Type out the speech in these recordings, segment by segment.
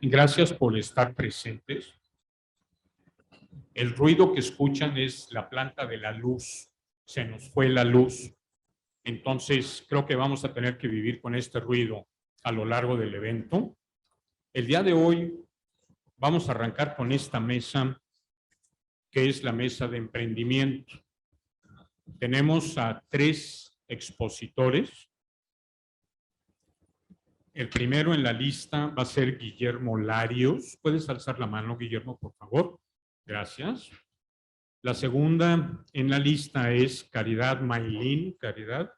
Gracias por estar presentes. El ruido que escuchan es la planta de la luz. Se nos fue la luz. Entonces, creo que vamos a tener que vivir con este ruido a lo largo del evento. El día de hoy vamos a arrancar con esta mesa, que es la mesa de emprendimiento. Tenemos a 3 expositores. El primero en la lista va a ser Guillermo Larios. ¿Puedes alzar la mano, Guillermo, por favor? Gracias. La segunda en la lista es Caridad Maylin. Caridad.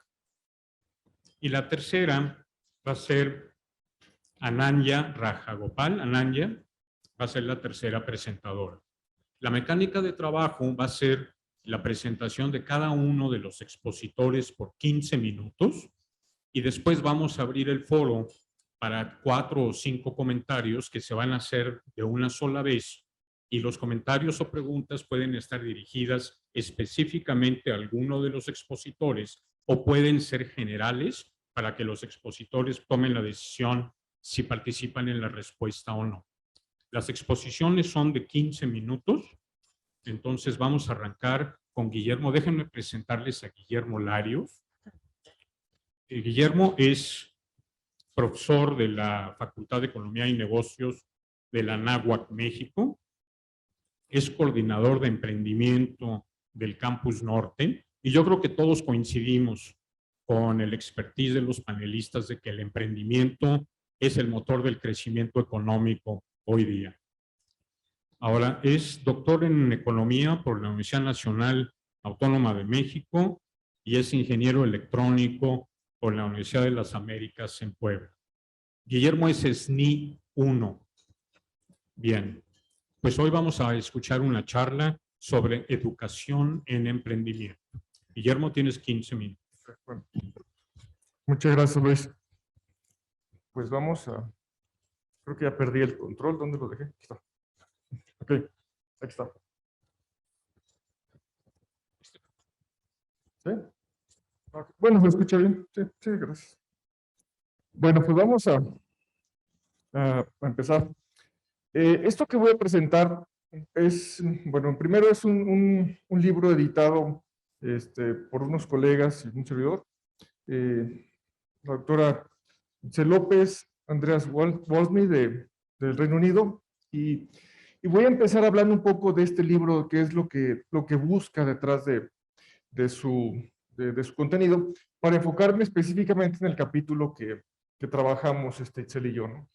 Y la tercera va a ser Ananya Rajagopal. Ananya va a ser la tercera presentadora. La mecánica de trabajo va a ser la presentación de cada uno de los expositores por 15 minutos y después vamos a abrir el foro para 4 o 5 comentarios que se van a hacer de una sola vez, y los comentarios o preguntas pueden estar dirigidas específicamente a alguno de los expositores o pueden ser generales para que los expositores tomen la decisión si participan en la respuesta o no. Las exposiciones son de 15 minutos, entonces vamos a arrancar con Guillermo. Déjenme presentarles a Guillermo Larios. Guillermo es profesor de la Facultad de Economía y Negocios de la Anáhuac, México. Es coordinador de emprendimiento del Campus Norte. Y yo creo que todos coincidimos con el expertise de los panelistas de que el emprendimiento es el motor del crecimiento económico hoy día. Ahora, es doctor en Economía por la Universidad Nacional Autónoma de México y es ingeniero electrónico por la Universidad de las Américas en Puebla. Guillermo es SNI 1. Bien, pues hoy vamos a escuchar una charla sobre educación en emprendimiento. Guillermo, tienes 15 minutos. Bueno, muchas gracias, Luis. Pues vamos a... Creo que ya perdí el control. ¿Dónde lo dejé? Aquí está. Ok, aquí está. ¿Sí? Okay. Bueno, ¿me escucha bien? Sí, sí, gracias. Bueno, pues vamos a empezar. Esto que voy a presentar es, bueno, primero es un libro editado por unos colegas y un servidor, la doctora C. López, Andreas Wolsny del Reino Unido, y voy a empezar hablando un poco de este libro, que es lo que busca detrás de su contenido, para enfocarme específicamente en el capítulo que trabajamos Itzel y yo, ¿no?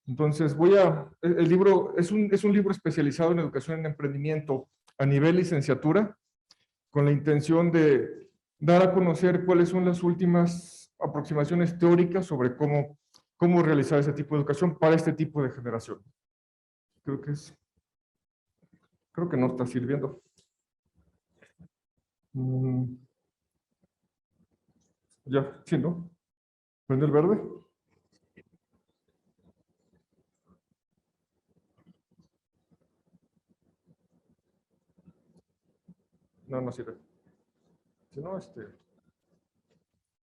Entonces el libro es un libro especializado en educación en emprendimiento a nivel licenciatura, con la intención de dar a conocer cuáles son las últimas aproximaciones teóricas sobre cómo realizar ese tipo de educación para este tipo de generación. Creo que no está sirviendo. Ya, sí, ¿no? ¿Prende el verde? No, no sirve. Si no,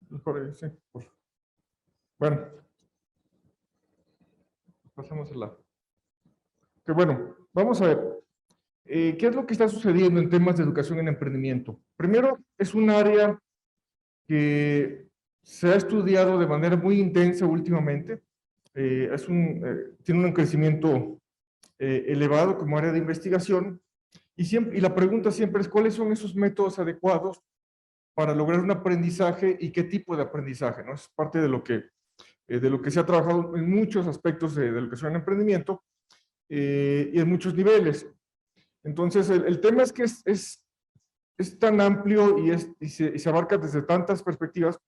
mejor ahí, sí. Bueno. Pasamos a la... Que bueno, vamos a ver. ¿Qué es lo que está sucediendo en temas de educación en emprendimiento? Primero, es un área que se ha estudiado de manera muy intensa últimamente. Tiene un crecimiento elevado como área de investigación. Y la pregunta siempre es, ¿cuáles son esos métodos adecuados para lograr un aprendizaje y qué tipo de aprendizaje, ¿no? Es parte de lo que se ha trabajado en muchos aspectos de educación en emprendimiento y en muchos niveles. Entonces, el tema es que es tan amplio y se abarca desde tantas perspectivas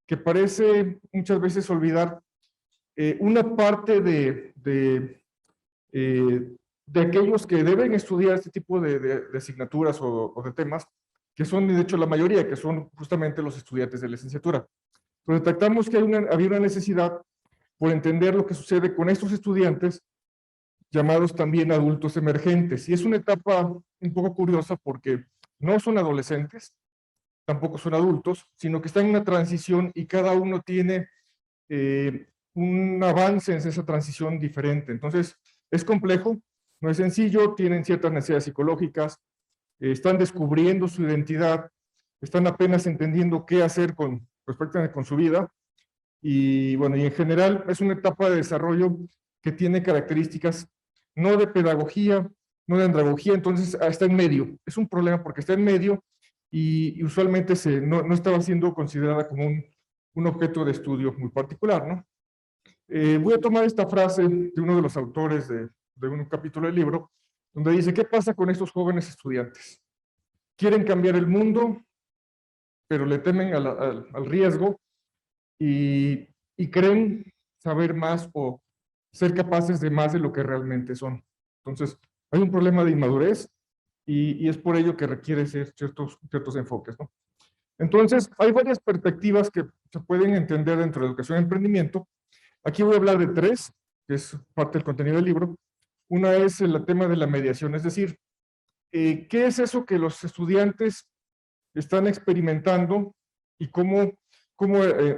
que parece muchas veces olvidar una parte de aquellos que deben estudiar este tipo de asignaturas o de temas, que son de hecho la mayoría, que son justamente los estudiantes de licenciatura. Pero detectamos que había una necesidad por entender lo que sucede con estos estudiantes, llamados también adultos emergentes. Y es una etapa un poco curiosa porque no son adolescentes, tampoco son adultos, sino que están en una transición y cada uno tiene un avance en esa transición diferente. Entonces, es complejo, no es sencillo, tienen ciertas necesidades psicológicas, están descubriendo su identidad, están apenas entendiendo qué hacer con respecto con su vida, y bueno, y en general es una etapa de desarrollo que tiene características no de pedagogía, no de andragogía, entonces está en medio. Es un problema porque está en medio y usualmente no estaba siendo considerada como un objeto de estudio muy particular, ¿no? Voy a tomar esta frase de uno de los autores de un capítulo del libro, donde dice: ¿qué pasa con estos jóvenes estudiantes? Quieren cambiar el mundo, pero le temen al riesgo y creen saber más o ser capaces de más de lo que realmente son. Entonces, hay un problema de inmadurez y es por ello que requiere ser ciertos enfoques, ¿no? Entonces, hay varias perspectivas que se pueden entender dentro de educación y emprendimiento. Aquí voy a hablar de tres, que es parte del contenido del libro. Una es el tema de la mediación, es decir, ¿qué es eso que los estudiantes están experimentando y cómo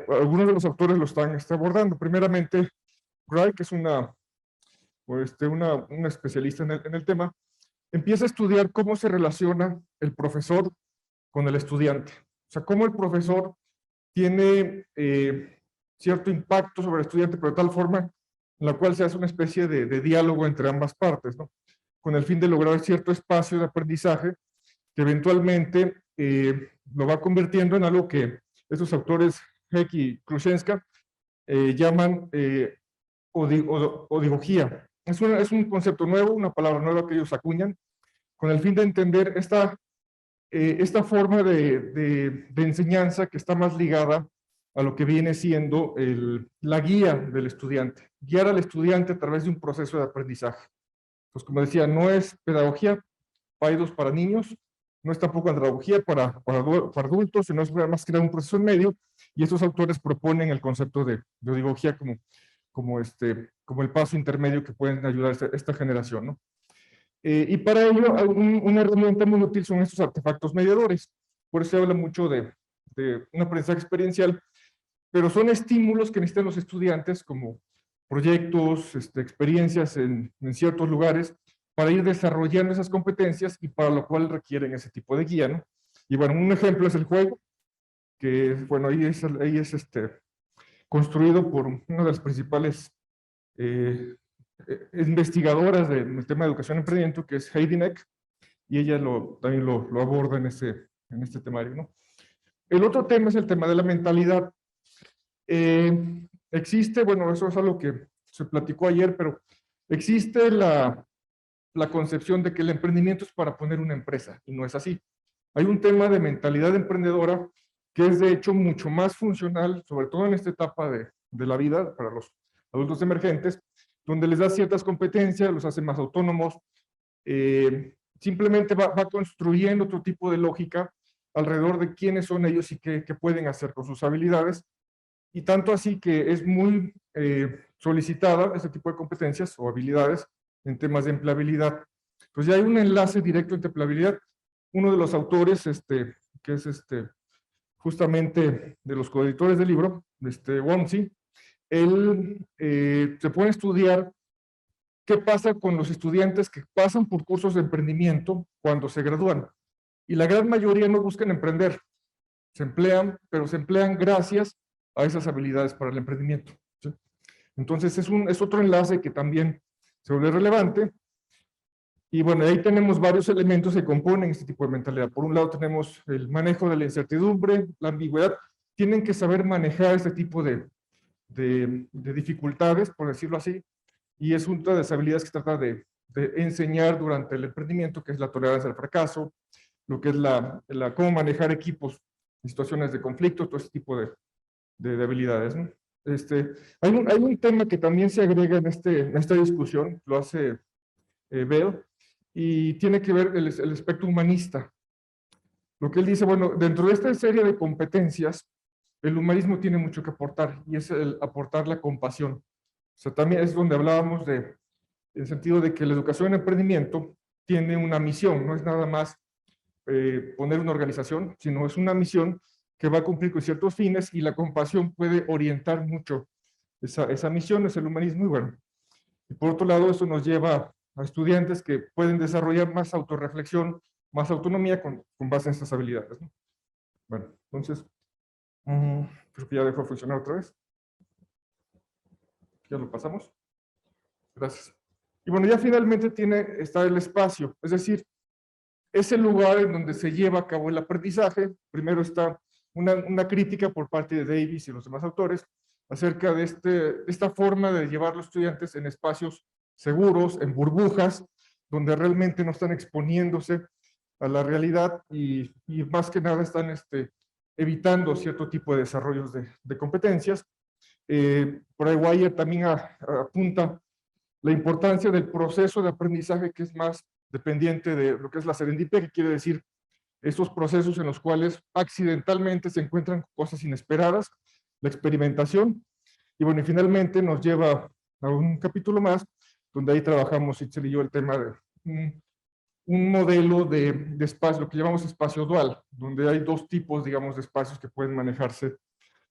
algunos de los autores lo están abordando? Primeramente, Wright, que es una especialista en el tema, empieza a estudiar cómo se relaciona el profesor con el estudiante. O sea, cómo el profesor tiene cierto impacto sobre el estudiante, pero de tal forma en la cual se hace una especie de diálogo entre ambas partes, ¿no? Con el fin de lograr cierto espacio de aprendizaje que eventualmente lo va convirtiendo en algo que estos autores, Heck y Krushenska, llaman odigogía. Es un concepto nuevo, una palabra nueva que ellos acuñan, con el fin de entender esta forma de enseñanza que está más ligada a lo que viene siendo la guía del estudiante, guiar al estudiante a través de un proceso de aprendizaje. Pues como decía, no es pedagogía para niños, no es tampoco andragogía para adultos, sino es más que nada un proceso en medio, y estos autores proponen el concepto de odigogía como el paso intermedio que pueden ayudar a esta generación, ¿no? Y para ello, una herramienta muy útil son estos artefactos mediadores. Por eso se habla mucho de un aprendizaje experiencial, pero son estímulos que necesitan los estudiantes como proyectos, experiencias en ciertos lugares, para ir desarrollando esas competencias y para lo cual requieren ese tipo de guía, ¿no? Y bueno, un ejemplo es el juego, que bueno, ahí es construido por una de las principales investigadoras del tema de educación y emprendimiento, que es Heidi Neck, y ella también lo aborda en este temario, ¿no? El otro tema es el tema de la mentalidad. Existe, bueno, eso es algo que se platicó ayer, pero existe la concepción de que el emprendimiento es para poner una empresa, y no es así. Hay un tema de mentalidad emprendedora que es de hecho mucho más funcional, sobre todo en esta etapa de la vida, para los adultos emergentes, donde les da ciertas competencias, los hace más autónomos, simplemente va construyendo otro tipo de lógica alrededor de quiénes son ellos y qué pueden hacer con sus habilidades, y tanto así que es muy solicitada este tipo de competencias o habilidades en temas de empleabilidad. Pues ya hay un enlace directo entre empleabilidad. Uno de los autores, que es justamente de los coeditores del libro, Womsey, él se pone a estudiar qué pasa con los estudiantes que pasan por cursos de emprendimiento cuando se gradúan. Y la gran mayoría no buscan emprender, se emplean, pero se emplean gracias a esas habilidades para el emprendimiento, ¿sí? Entonces es otro enlace que también se vuelve relevante. Y bueno, ahí tenemos varios elementos que componen este tipo de mentalidad. Por un lado tenemos el manejo de la incertidumbre, la ambigüedad. Tienen que saber manejar este tipo de dificultades, por decirlo así, y es una de las habilidades que trata de enseñar durante el emprendimiento, que es la tolerancia al fracaso, lo que es cómo manejar equipos en situaciones de conflicto, todo ese tipo de habilidades, ¿no? Hay un tema que también se agrega en esta discusión, lo hace Bell, y tiene que ver el aspecto humanista. Lo que él dice, bueno, dentro de esta serie de competencias, el humanismo tiene mucho que aportar, y es el aportar la compasión. O sea, también es donde hablábamos en el sentido de que la educación en emprendimiento tiene una misión, no es nada más poner una organización, sino es una misión que va a cumplir con ciertos fines, y la compasión puede orientar mucho esa misión, es el humanismo, y bueno, y por otro lado, eso nos lleva a estudiantes que pueden desarrollar más autorreflexión, más autonomía con base en estas habilidades, ¿no? Bueno, entonces, creo que ya dejó de funcionar otra vez. Ya lo pasamos. Gracias. Y bueno, ya finalmente está el espacio, es decir, es el lugar en donde se lleva a cabo el aprendizaje. Primero está una crítica por parte de Davis y los demás autores acerca de esta forma de llevar a los estudiantes en espacios seguros, en burbujas, donde realmente no están exponiéndose a la realidad y más que nada están evitando cierto tipo de desarrollos de competencias. Por ahí Wire también apunta la importancia del proceso de aprendizaje, que es más dependiente de lo que es la serendipia, que quiere decir estos procesos en los cuales accidentalmente se encuentran cosas inesperadas, la experimentación. Y bueno, y finalmente nos lleva a un capítulo más, donde ahí trabajamos, Itzel y yo, el tema de un modelo de espacio, lo que llamamos espacio dual, donde hay dos tipos, digamos, de espacios que pueden manejarse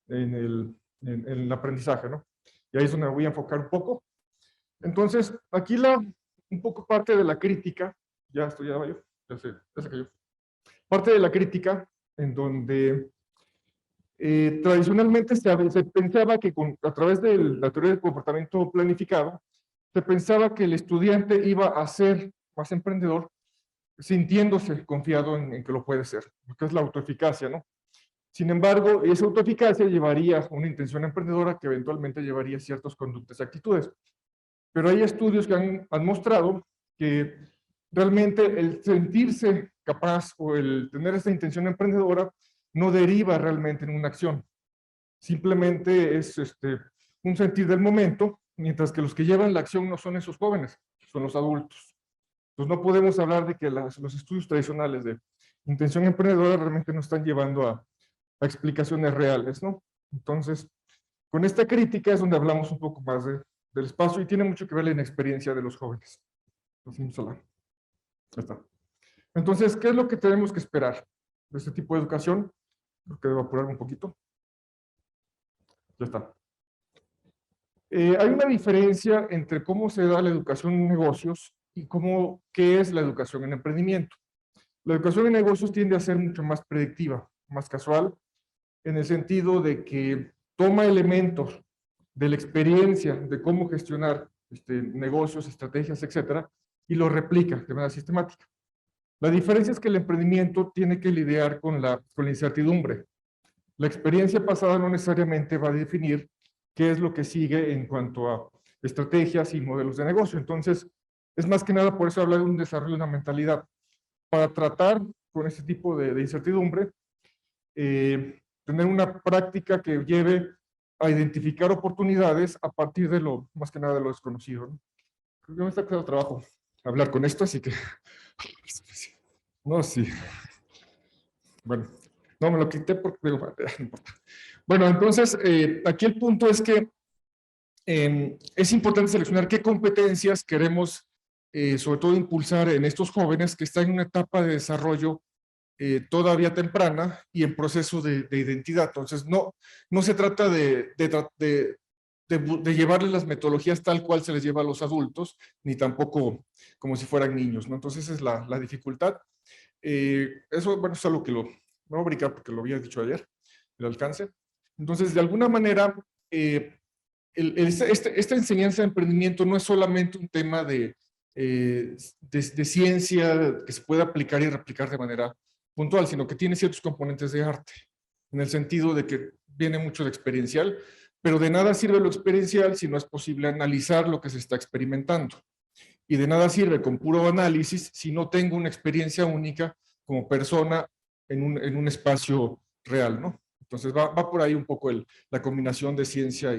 en el aprendizaje, ¿no? Y ahí es donde me voy a enfocar un poco. Entonces, aquí un poco parte de la crítica, ya se cayó. Parte de la crítica en donde tradicionalmente se pensaba que a través de la teoría del comportamiento planificado, se pensaba que el estudiante iba a ser más emprendedor sintiéndose confiado en que lo puede ser, que es la autoeficacia, ¿no? Sin embargo, esa autoeficacia llevaría a una intención emprendedora que eventualmente llevaría a ciertas conductas y actitudes. Pero hay estudios que han mostrado que realmente el sentirse capaz o el tener esa intención emprendedora no deriva realmente en una acción. Simplemente es un sentir del momento, mientras que los que llevan la acción no son esos jóvenes, son los adultos. Entonces no podemos hablar de que los estudios tradicionales de intención emprendedora realmente nos están llevando a explicaciones reales, ¿no? Entonces, con esta crítica es donde hablamos un poco más del espacio y tiene mucho que ver la inexperiencia de los jóvenes. Ahí está. Entonces, ¿qué es lo que tenemos que esperar de este tipo de educación? Creo que debo apurar un poquito. Ya está. Hay una diferencia entre cómo se da la educación en negocios y qué es la educación en emprendimiento. La educación en negocios tiende a ser mucho más predictiva, más casual, en el sentido de que toma elementos de la experiencia de cómo gestionar negocios, estrategias, etcétera, y lo replica de manera sistemática. La diferencia es que el emprendimiento tiene que lidiar con la incertidumbre. La experiencia pasada no necesariamente va a definir qué es lo que sigue en cuanto a estrategias y modelos de negocio. Entonces, es más que nada por eso hablar de un desarrollo de una mentalidad. Para tratar con este tipo de incertidumbre, tener una práctica que lleve a identificar oportunidades a partir de más que nada de lo desconocido, ¿no? Creo que me está costando trabajo hablar con esto, así que... No, sí. Bueno, no me lo quité porque no importa. Bueno, entonces, aquí el punto es que es importante seleccionar qué competencias queremos, sobre todo, impulsar en estos jóvenes que están en una etapa de desarrollo todavía temprana y en proceso de identidad. Entonces, no se trata de llevarles las metodologías tal cual se les lleva a los adultos, ni tampoco como si fueran niños, ¿no? Entonces, esa es la dificultad. Eso, bueno, es algo que me voy a brincar porque lo había dicho ayer, el alcance. Entonces, de alguna manera, esta enseñanza de emprendimiento no es solamente un tema de ciencia que se puede aplicar y replicar de manera puntual, sino que tiene ciertos componentes de arte, en el sentido de que viene mucho de experiencial, pero de nada sirve lo experiencial si no es posible analizar lo que se está experimentando. Y de nada sirve con puro análisis si no tengo una experiencia única como persona en un espacio real, ¿no? Entonces va por ahí un poco la combinación de ciencia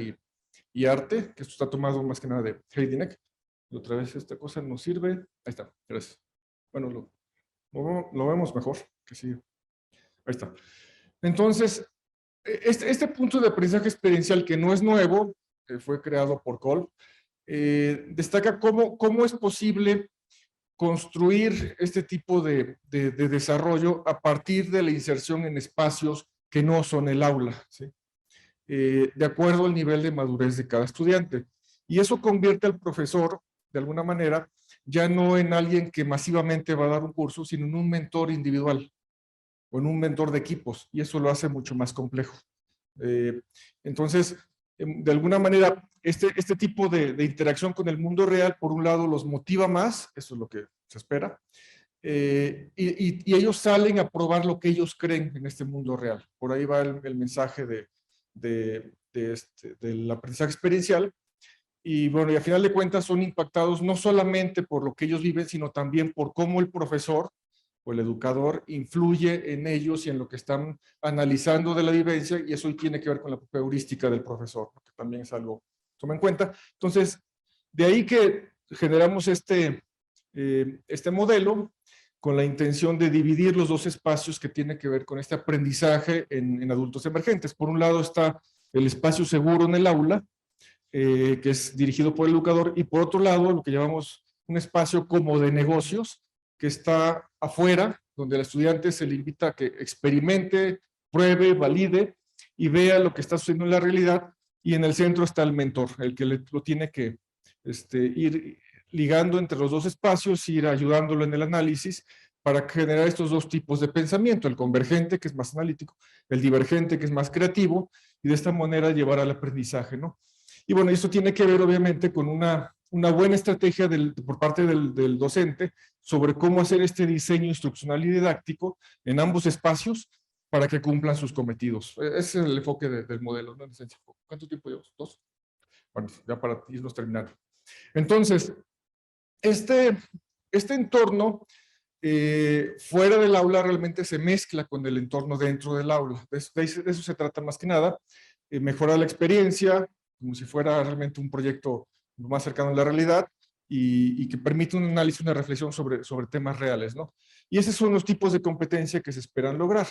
y arte, que esto está tomado más que nada de Heidinek. Y otra vez esta cosa no sirve. Ahí está, gracias. Bueno, lo vemos mejor, que sí. Ahí está. Entonces, este punto de aprendizaje experiencial que no es nuevo, fue creado por Kolb, destaca cómo es posible construir este tipo de desarrollo a partir de la inserción en espacios que no son el aula, ¿sí? de acuerdo al nivel de madurez de cada estudiante. Y eso convierte al profesor, de alguna manera, ya no en alguien que masivamente va a dar un curso, sino en un mentor individual o en un mentor de equipos, y eso lo hace mucho más complejo. Entonces, de alguna manera, este tipo de interacción con el mundo real, por un lado, los motiva más, eso es lo que se espera, y ellos salen a probar lo que ellos creen en este mundo real. Por ahí va el mensaje del aprendizaje experiencial, y bueno, y a final de cuentas son impactados no solamente por lo que ellos viven, sino también por cómo el profesor o el educador influye en ellos y en lo que están analizando de la vivencia, y eso tiene que ver con la propia heurística del profesor, que también es algo que toma en cuenta. Entonces, de ahí que generamos este modelo con la intención de dividir los dos espacios que tienen que ver con este aprendizaje en adultos emergentes. Por un lado está el espacio seguro en el aula, que es dirigido por el educador, y por otro lado lo que llamamos un espacio como de negocios, que está afuera, donde al estudiante se le invita a que experimente, pruebe, valide y vea lo que está sucediendo en la realidad, y en el centro está el mentor, el que lo tiene que ir ligando entre los dos espacios, ir ayudándolo en el análisis para generar estos dos tipos de pensamiento, el convergente, que es más analítico, el divergente, que es más creativo, y de esta manera llevar al aprendizaje, ¿no? Y bueno, esto tiene que ver obviamente con una buena estrategia por parte del docente sobre cómo hacer este diseño instruccional y didáctico en ambos espacios para que cumplan sus cometidos. Ese es el enfoque del modelo, ¿no? ¿Cuánto tiempo llevamos? ¿2? Bueno, ya para irnos terminando. Entonces, este entorno fuera del aula realmente se mezcla con el entorno dentro del aula. De eso se trata más que nada, mejorar la experiencia, como si fuera realmente un proyecto más cercano a la realidad, y que permite un análisis, una reflexión sobre temas reales, ¿no? Y esos son los tipos de competencia que se esperan lograr,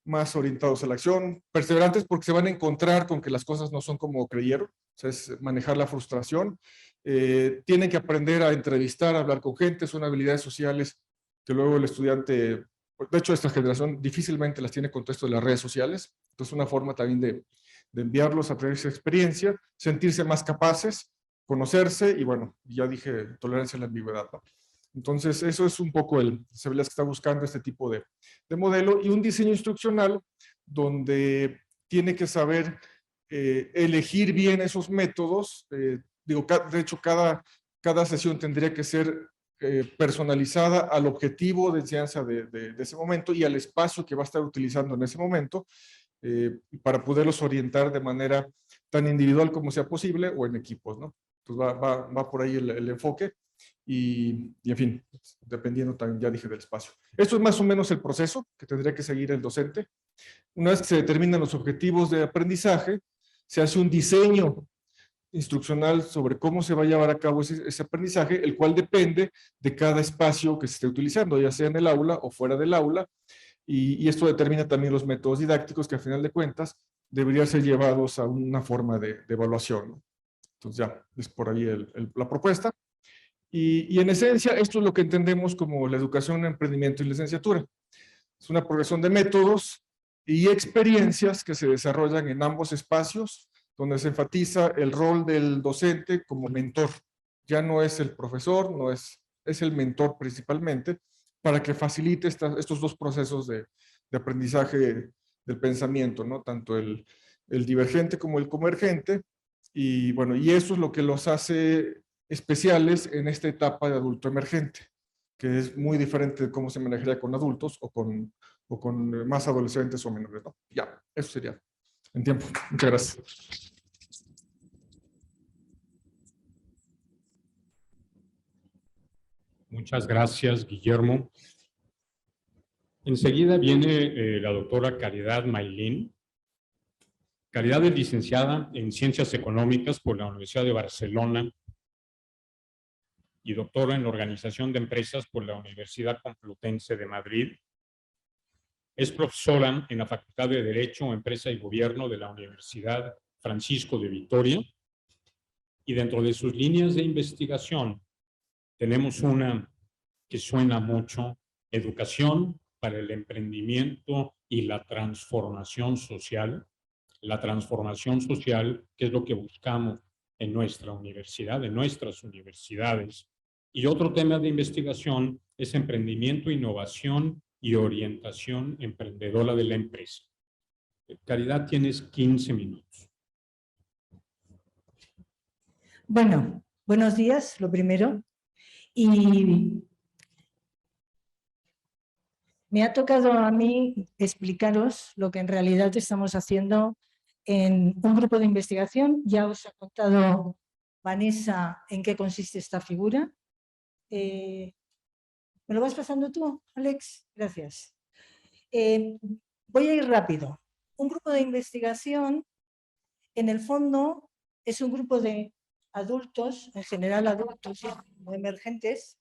más orientados a la acción, perseverantes porque se van a encontrar con que las cosas no son como creyeron, o sea, es manejar la frustración, tienen que aprender a entrevistar, a hablar con gente, son habilidades sociales que luego el estudiante, de hecho esta generación difícilmente las tiene contexto de las redes sociales, entonces una forma también de enviarlos a tener esa experiencia, sentirse más capaces, conocerse, y bueno, ya dije, tolerancia a la ambigüedad, ¿no? Entonces, eso es un poco el Cebelas que está buscando este tipo de modelo, y un diseño instruccional donde tiene que saber elegir bien esos métodos. De hecho, cada sesión tendría que ser personalizada al objetivo de enseñanza de ese momento y al espacio que va a estar utilizando en ese momento, para poderlos orientar de manera tan individual como sea posible o en equipos, ¿no? Entonces va por ahí el enfoque, y en fin, dependiendo también, ya dije, del espacio. Esto es más o menos el proceso que tendría que seguir el docente. Una vez que se determinan los objetivos de aprendizaje, se hace un diseño instruccional sobre cómo se va a llevar a cabo ese aprendizaje, el cual depende de cada espacio que se esté utilizando, ya sea en el aula o fuera del aula, y esto determina también los métodos didácticos que, a final de cuentas, deberían ser llevados a una forma de evaluación, ¿no? Entonces ya es por ahí la propuesta. Y en esencia, esto es lo que entendemos como la educación, emprendimiento y licenciatura. Es una progresión de métodos y experiencias que se desarrollan en ambos espacios, donde se enfatiza el rol del docente como mentor. Ya no es el profesor, es el mentor principalmente, para que facilite estos dos procesos de aprendizaje del pensamiento, ¿no? Tanto el divergente como el convergente. Y bueno, y eso es lo que los hace especiales en esta etapa de adulto emergente, que es muy diferente de cómo se manejaría con adultos o con más adolescentes o menores, ¿no? Ya, eso sería en tiempo. Muchas gracias. Muchas gracias, Guillermo. Enseguida viene la doctora Caridad Maylin. Caridad es licenciada en Ciencias Económicas por la Universidad de Barcelona y doctora en Organización de Empresas por la Universidad Complutense de Madrid. Es profesora en la Facultad de Derecho, Empresa y Gobierno de la Universidad Francisco de Vitoria, y dentro de sus líneas de investigación tenemos una que suena mucho: educación para el emprendimiento y la transformación social, la transformación social, que es lo que buscamos en nuestra universidad, en nuestras universidades. Y otro tema de investigación es emprendimiento, innovación y orientación emprendedora de la empresa. Caridad, tienes 15 minutos. Bueno, buenos días, lo primero. Y me ha tocado a mí explicaros lo que en realidad estamos haciendo en un grupo de investigación. Ya os ha contado Vanessa en qué consiste esta figura. ¿Me lo vas pasando tú, Alex? Gracias. Voy a ir rápido. Un grupo de investigación, en el fondo, es un grupo de adultos, en general adultos o emergentes,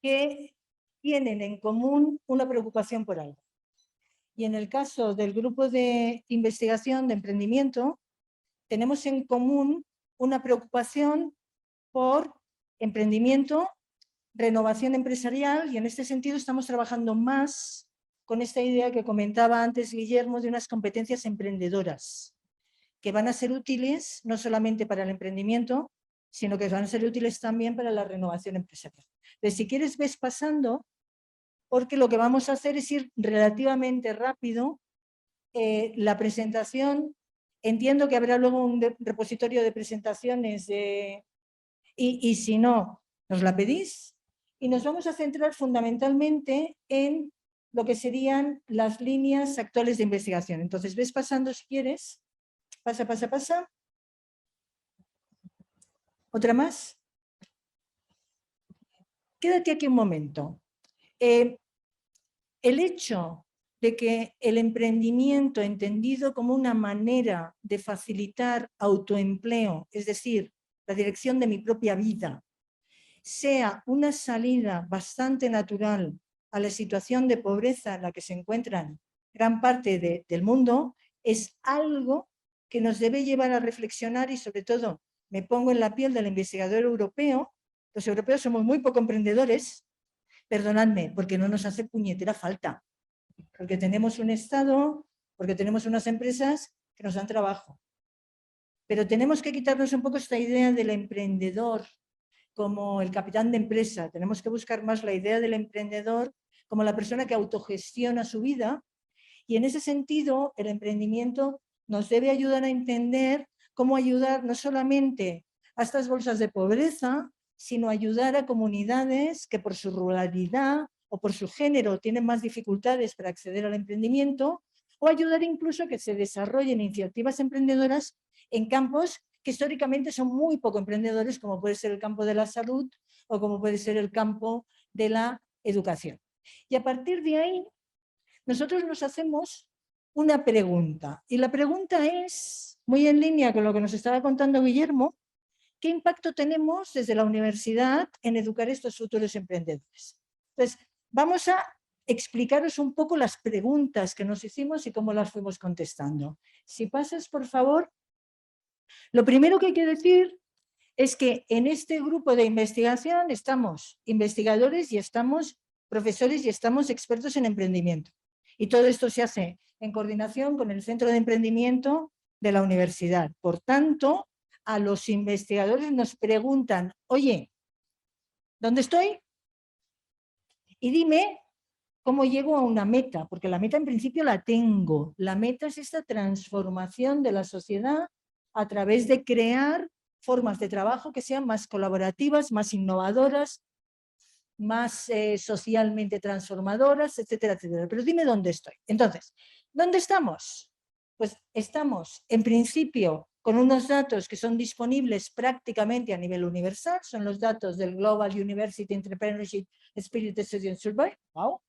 que tienen en común una preocupación por algo. Y en el caso del grupo de investigación de emprendimiento, tenemos en común una preocupación por emprendimiento, renovación empresarial, y en este sentido estamos trabajando más con esta idea que comentaba antes Guillermo de unas competencias emprendedoras, que van a ser útiles no solamente para el emprendimiento, sino que van a ser útiles también para la renovación empresarial. Entonces, si quieres, ves pasando, porque lo que vamos a hacer es ir relativamente rápido. La presentación, entiendo que habrá luego un repositorio de presentaciones, y si no, nos la pedís, y nos vamos a centrar fundamentalmente en lo que serían las líneas actuales de investigación. Entonces, ves pasando si quieres. Pasa, pasa, pasa. ¿Otra más? Quédate aquí un momento. El hecho de que el emprendimiento, entendido como una manera de facilitar autoempleo, es decir, la dirección de mi propia vida, sea una salida bastante natural a la situación de pobreza en la que se encuentran gran parte del mundo, es algo que nos debe llevar a reflexionar y, sobre todo, me pongo en la piel del investigador europeo. Los europeos somos muy poco emprendedores, perdonadme, porque no nos hace puñetera falta, porque tenemos un Estado, porque tenemos unas empresas que nos dan trabajo. Pero tenemos que quitarnos un poco esta idea del emprendedor como el capitán de empresa. Tenemos que buscar más la idea del emprendedor como la persona que autogestiona su vida, y en ese sentido el emprendimiento nos debe ayudar a entender cómo ayudar no solamente a estas bolsas de pobreza, sino ayudar a comunidades que por su ruralidad o por su género tienen más dificultades para acceder al emprendimiento, o ayudar incluso a que se desarrollen iniciativas emprendedoras en campos que históricamente son muy poco emprendedores, como puede ser el campo de la salud o como puede ser el campo de la educación. Y a partir de ahí, nosotros nos hacemos una pregunta. Y la pregunta es, muy en línea con lo que nos estaba contando Guillermo, ¿qué impacto tenemos desde la universidad en educar a estos futuros emprendedores? Entonces, vamos a explicaros un poco las preguntas que nos hicimos y cómo las fuimos contestando. Si pasas, por favor. Lo primero que hay que decir es que en este grupo de investigación estamos investigadores y estamos profesores y estamos expertos en emprendimiento. Y todo esto se hace en coordinación con el Centro de Emprendimiento de la universidad. Por tanto, a los investigadores nos preguntan, oye, ¿dónde estoy? Y dime cómo llego a una meta, porque la meta en principio la tengo. La meta es esta transformación de la sociedad a través de crear formas de trabajo que sean más colaborativas, más innovadoras, más socialmente transformadoras, etcétera, etcétera. Pero dime dónde estoy. Entonces, ¿dónde estamos? Pues estamos, en principio, con unos datos que son disponibles prácticamente a nivel universal. Son los datos del Global University Entrepreneurship Spirit Student Survey. ¡Wow!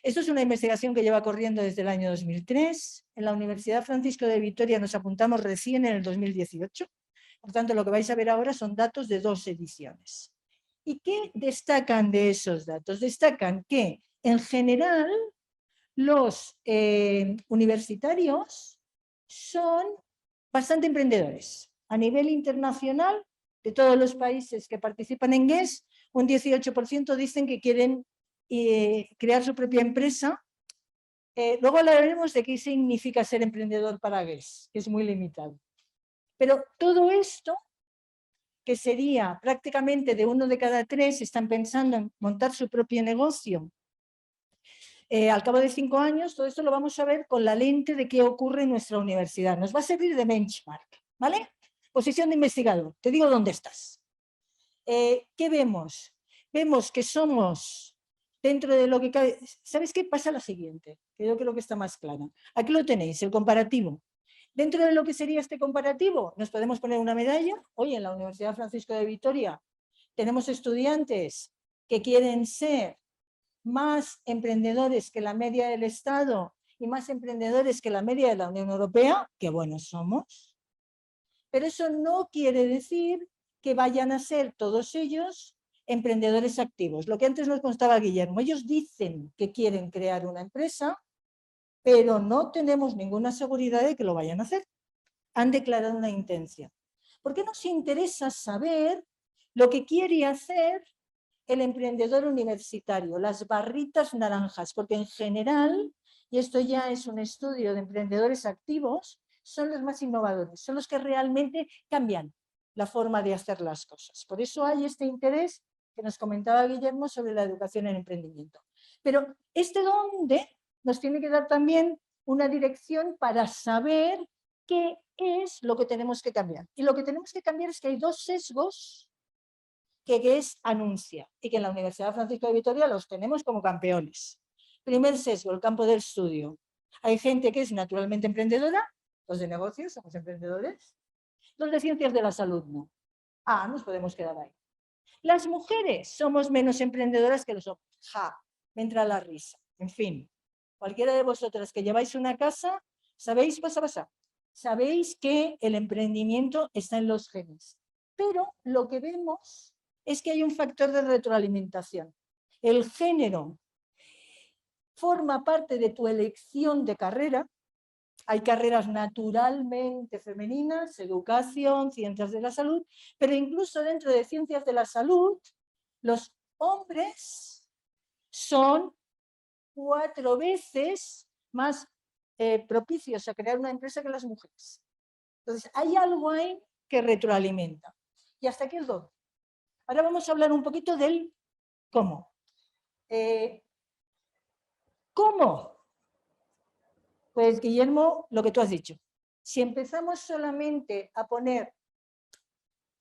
Esto es una investigación que lleva corriendo desde el año 2003. En la Universidad Francisco de Vitoria nos apuntamos recién en el 2018. Por tanto, lo que vais a ver ahora son datos de 2 ediciones. ¿Y qué destacan de esos datos? Destacan que, en general, los universitarios son bastante emprendedores. A nivel internacional, de todos los países que participan en GES, un 18% dicen que quieren crear su propia empresa Luego hablaremos de qué significa ser emprendedor para GES, que es muy limitado. Pero todo esto, que sería prácticamente de 1 de cada 3 están pensando en montar su propio negocio, al cabo de 5 años, todo esto lo vamos a ver con la lente de qué ocurre en nuestra universidad. Nos va a servir de benchmark, ¿vale? Posición de investigador, te digo dónde estás. ¿Qué vemos? Vemos que somos, dentro de lo que cabe, ¿sabes qué? Pasa lo siguiente, que yo creo que está más clara. Aquí lo tenéis, el comparativo. Dentro de lo que sería este comparativo, nos podemos poner una medalla. Hoy en la Universidad Francisco de Vitoria tenemos estudiantes que quieren ser más emprendedores que la media del Estado y más emprendedores que la media de la Unión Europea, qué buenos somos. Pero eso no quiere decir que vayan a ser todos ellos emprendedores activos. Lo que antes nos contaba Guillermo, ellos dicen que quieren crear una empresa, pero no tenemos ninguna seguridad de que lo vayan a hacer. Han declarado una intención. ¿Por qué nos interesa saber lo que quiere hacer el emprendedor universitario, las barritas naranjas? Porque en general, y esto ya es un estudio de emprendedores activos, son los más innovadores, son los que realmente cambian la forma de hacer las cosas. Por eso hay este interés que nos comentaba Guillermo sobre la educación en emprendimiento. Pero este dónde nos tiene que dar también una dirección para saber qué es lo que tenemos que cambiar. Y lo que tenemos que cambiar es que hay 2 sesgos que GES anuncia y que en la Universidad Francisco de Vitoria los tenemos como campeones. Primer sesgo, el campo del estudio. Hay gente que es naturalmente emprendedora, los de negocios somos emprendedores, los de ciencias de la salud no. Nos podemos quedar ahí. Las mujeres somos menos emprendedoras que los hombres. Me entra la risa. En fin, cualquiera de vosotras que lleváis una casa, ¿sabéis? Sabéis que el emprendimiento está en los genes. Pero lo que vemos es que hay un factor de retroalimentación. El género forma parte de tu elección de carrera. Hay carreras naturalmente femeninas, educación, ciencias de la salud, pero incluso dentro de ciencias de la salud, los hombres son 4 veces más propicios a crear una empresa que las mujeres. Entonces, hay algo ahí que retroalimenta. Y hasta aquí el dónde. Ahora vamos a hablar un poquito del cómo. ¿Cómo? Pues, Guillermo, lo que tú has dicho. Si empezamos solamente a poner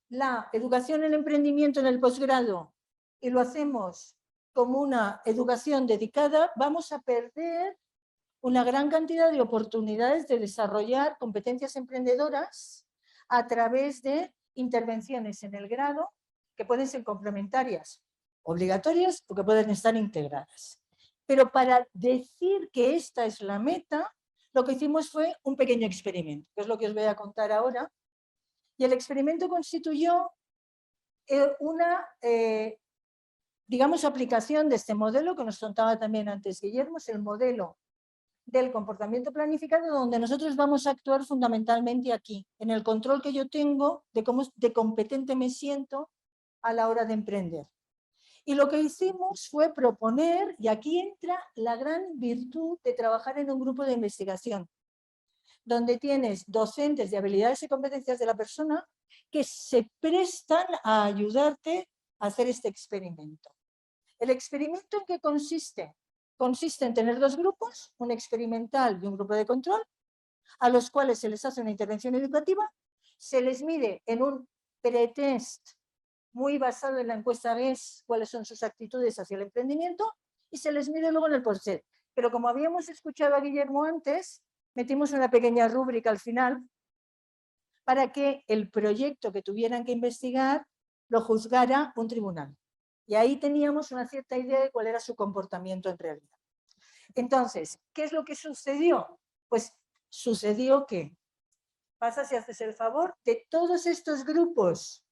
la educación en emprendimiento en el posgrado y lo hacemos como una educación dedicada, vamos a perder una gran cantidad de oportunidades de desarrollar competencias emprendedoras a través de intervenciones en el grado que pueden ser complementarias, obligatorias o que pueden estar integradas. Pero para decir que esta es la meta, lo que hicimos fue un pequeño experimento, que es lo que os voy a contar ahora. Y el experimento constituyó una, digamos, aplicación de este modelo que nos contaba también antes Guillermo, es el modelo del comportamiento planificado, donde nosotros vamos a actuar fundamentalmente aquí, en el control que yo tengo de cómo de competente me siento a la hora de emprender. Y lo que hicimos fue proponer, y aquí entra la gran virtud de trabajar en un grupo de investigación, donde tienes docentes de habilidades y competencias de la persona que se prestan a ayudarte a hacer este experimento. ¿El experimento en qué consiste? Consiste en tener 2 grupos, un experimental y un grupo de control, a los cuales se les hace una intervención educativa, se les mide en un pretest muy basado en la encuesta GES cuáles son sus actitudes hacia el emprendimiento y se les mide luego en el post-set. Pero como habíamos escuchado a Guillermo antes, metimos una pequeña rúbrica al final para que el proyecto que tuvieran que investigar lo juzgara un tribunal. Y ahí teníamos una cierta idea de cuál era su comportamiento en realidad. Entonces, ¿qué es lo que sucedió? Pues sucedió que, pasa si haces el favor, de todos estos grupos,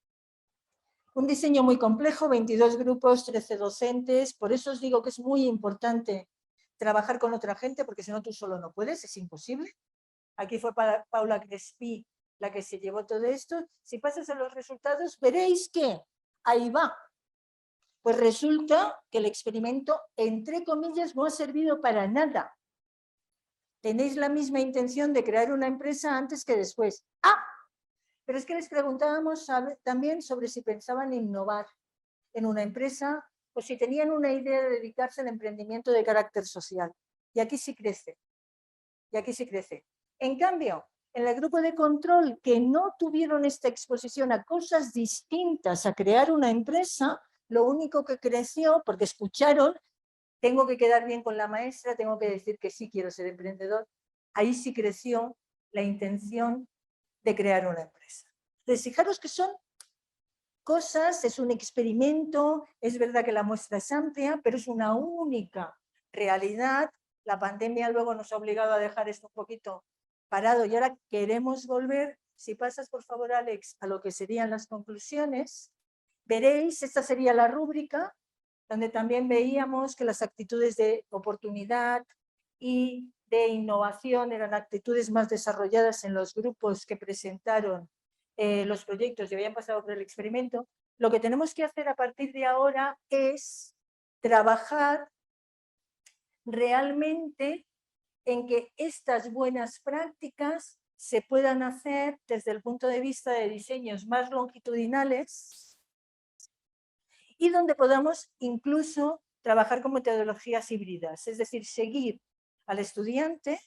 un diseño muy complejo, 22 grupos, 13 docentes, por eso os digo que es muy importante trabajar con otra gente, porque si no tú solo no puedes, es imposible. Aquí fue Paula Crespi la que se llevó todo esto. Si pasas a los resultados, veréis que ahí va. Pues resulta que el experimento, entre comillas, no ha servido para nada. tenéis la misma intención de crear una empresa antes que después. ¡Ah! Pero es que les preguntábamos también sobre si pensaban innovar en una empresa o si tenían una idea de dedicarse al emprendimiento de carácter social. Y aquí sí crece. Y aquí sí crece. En cambio, en el grupo de control que no tuvieron esta exposición a cosas distintas a crear una empresa, lo único que creció, porque escucharon, tengo que quedar bien con la maestra, tengo que decir que sí quiero ser emprendedor, ahí sí creció la intención de crear una empresa. Entonces, fijaros que son cosas, es un experimento, es verdad que la muestra es amplia, pero es una única realidad. La pandemia luego nos ha obligado a dejar esto un poquito parado y ahora queremos volver. Si pasas, por favor, Alex, a lo que serían las conclusiones, veréis, esta sería la rúbrica, donde también veíamos que las actitudes de oportunidad y de innovación eran actitudes más desarrolladas en los grupos que presentaron los proyectos y habían pasado por el experimento. Lo que tenemos que hacer a partir de ahora es trabajar realmente en que estas buenas prácticas se puedan hacer desde el punto de vista de diseños más longitudinales y donde podamos incluso trabajar con metodologías híbridas, es decir, seguir al estudiante,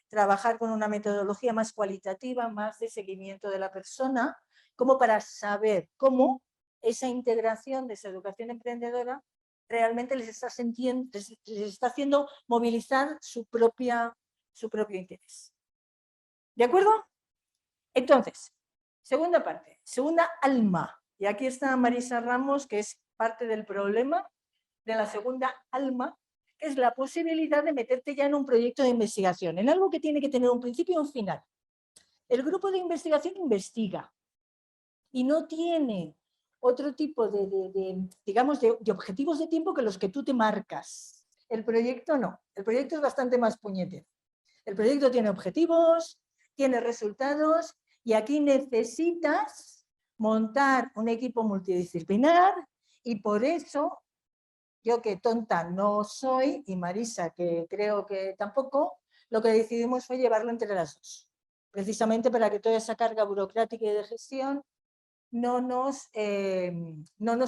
trabajar con una metodología más cualitativa, más de seguimiento de la persona, como para saber cómo esa integración de esa educación emprendedora realmente les está haciendo movilizar su propio interés. ¿De acuerdo? Entonces, segunda parte, segunda alma. Y aquí está Marisa Ramos, que es parte del problema de la segunda alma, que es la posibilidad de meterte ya en un proyecto de investigación, en algo que tiene que tener un principio y un final. El grupo de investigación investiga y no tiene otro tipo digamos, de objetivos de tiempo que los que tú te marcas. El proyecto no. El proyecto es bastante más puñetero. El proyecto tiene objetivos, tiene resultados y aquí necesitas montar un equipo multidisciplinar y por eso yo, que tonta no soy, y Marisa, que creo que tampoco, lo que decidimos fue llevarlo entre las dos, precisamente para que toda esa carga burocrática y de gestión no nos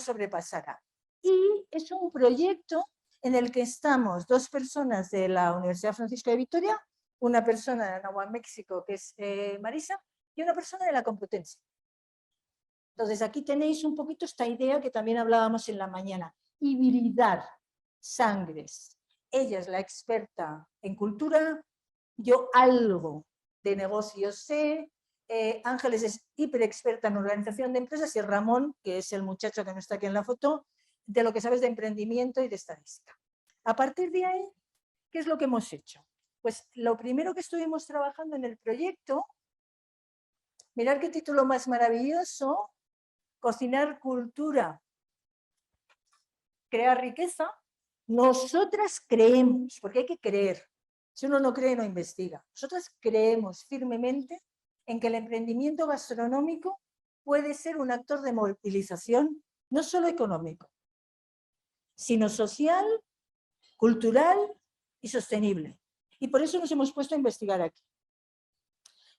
sobrepasara. Y es un proyecto en el que estamos dos personas de la Universidad Francisco de Vitoria, una persona de Anahuac, México, que es Marisa, y una persona de la Complutense. Entonces, aquí tenéis un poquito esta idea que también hablábamos en la mañana, hibridar sangres. Ella es la experta en cultura, yo algo de negocios sé, Ángeles es hiperexperta en organización de empresas y Ramón, que es el muchacho que no está aquí en la foto, de lo que sabes de emprendimiento y de estadística. A partir de ahí, ¿qué es lo que hemos hecho? Pues lo primero que estuvimos trabajando en el proyecto, mirad qué título más maravilloso, cocinar cultura, crear riqueza. Nosotras creemos, porque hay que creer, si uno no cree no investiga, nosotras creemos firmemente en que el emprendimiento gastronómico puede ser un actor de movilización no solo económico, sino social, cultural y sostenible. Y por eso nos hemos puesto a investigar aquí.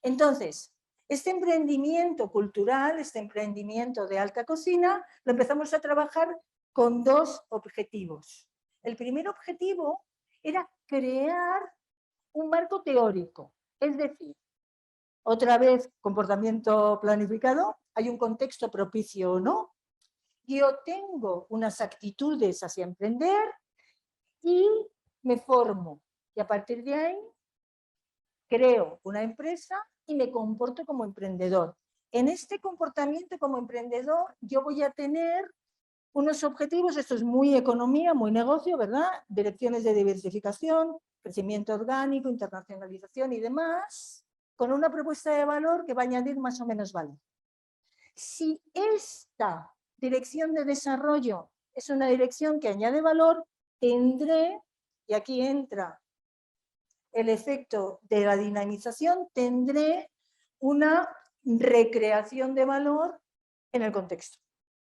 Entonces, este emprendimiento cultural, este emprendimiento de alta cocina, lo empezamos a trabajar con dos objetivos. El primer objetivo era crear un marco teórico, es decir, otra vez comportamiento planificado, hay un contexto propicio o no, yo tengo unas actitudes hacia emprender y me formo. Y a partir de ahí creo una empresa y me comporto como emprendedor. En este comportamiento como emprendedor yo voy a tener unos objetivos, esto es muy economía, muy negocio, ¿verdad? Direcciones de diversificación, crecimiento orgánico, internacionalización y demás, con una propuesta de valor que va a añadir más o menos valor. Si esta dirección de desarrollo es una dirección que añade valor, tendré, y aquí entra el efecto de la dinamización, tendré una recreación de valor en el contexto.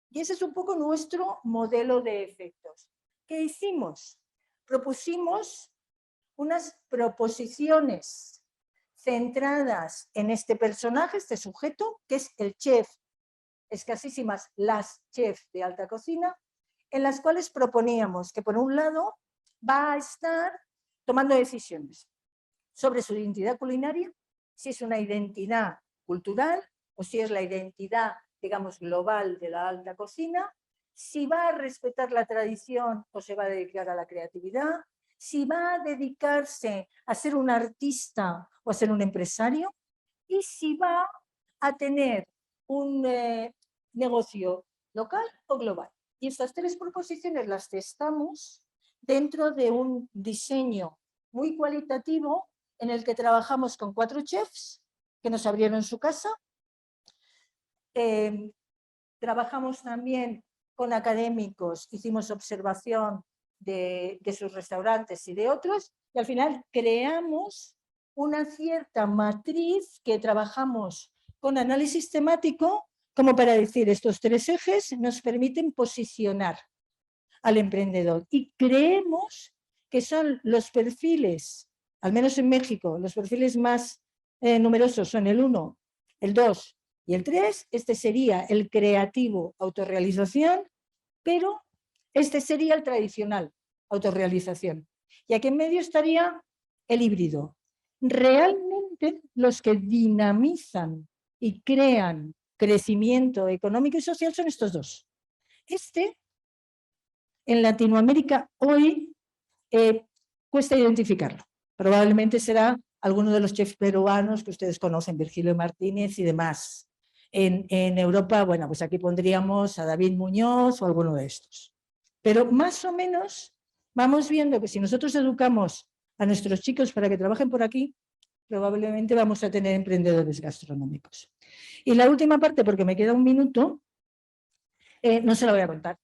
Y ese es un poco nuestro modelo de efectos. ¿Qué hicimos? Propusimos unas proposiciones centradas en este personaje, este sujeto, que es el chef, escasísimas las chefs de alta cocina, en las cuales proponíamos que por un lado va a estar tomando decisiones sobre su identidad culinaria, si es una identidad cultural o si es la identidad, digamos, global de la alta cocina, si va a respetar la tradición o se va a dedicar a la creatividad, si va a dedicarse a ser un artista o a ser un empresario, y si va a tener un negocio local o global. Y estas tres proposiciones las testamos dentro de un diseño muy cualitativo en el que trabajamos con 4 chefs que nos abrieron su casa. Trabajamos también con académicos, hicimos observación de sus restaurantes y de otros, y al final creamos una cierta matriz que trabajamos con análisis temático, como para decir, estos 3 ejes nos permiten posicionar al emprendedor. Y creemos que son los perfiles, al menos en México, los perfiles más numerosos son el 1, el 2 y el 3. Este sería el creativo, autorrealización, pero este sería el tradicional, autorrealización. Y aquí en medio estaría el híbrido. Realmente los que dinamizan y crean crecimiento económico y social son estos 2. En Latinoamérica hoy cuesta identificarlo. Probablemente será alguno de los chefs peruanos que ustedes conocen, Virgilio Martínez y demás. En Europa, bueno, pues aquí pondríamos a David Muñoz o alguno de estos. Pero más o menos vamos viendo que si nosotros educamos a nuestros chicos para que trabajen por aquí, probablemente vamos a tener emprendedores gastronómicos. Y la última parte, porque me queda un minuto, no se la voy a contar.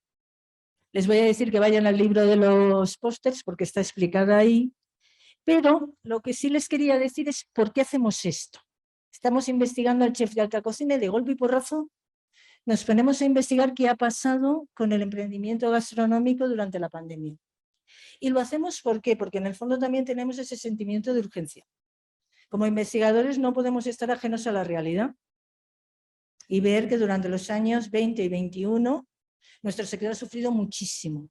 Les voy a decir que vayan al libro de los pósters porque está explicada ahí, pero lo que sí les quería decir es por qué hacemos esto. Estamos investigando al chef de alta cocina y de golpe y porrazo nos ponemos a investigar qué ha pasado con el emprendimiento gastronómico durante la pandemia. Y lo hacemos ¿por qué? Porque en el fondo también tenemos ese sentimiento de urgencia. Como investigadores no podemos estar ajenos a la realidad y ver que durante los años 20 y 21 nuestro sector ha sufrido muchísimo.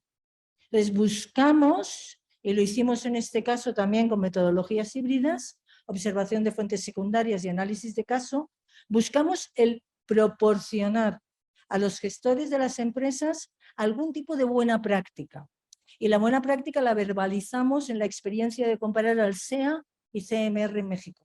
Entonces buscamos, y lo hicimos en este caso también con metodologías híbridas, observación de fuentes secundarias y análisis de caso, buscamos el proporcionar a los gestores de las empresas algún tipo de buena práctica. Y la buena práctica la verbalizamos en la experiencia de comparar al SEA y CMR en México.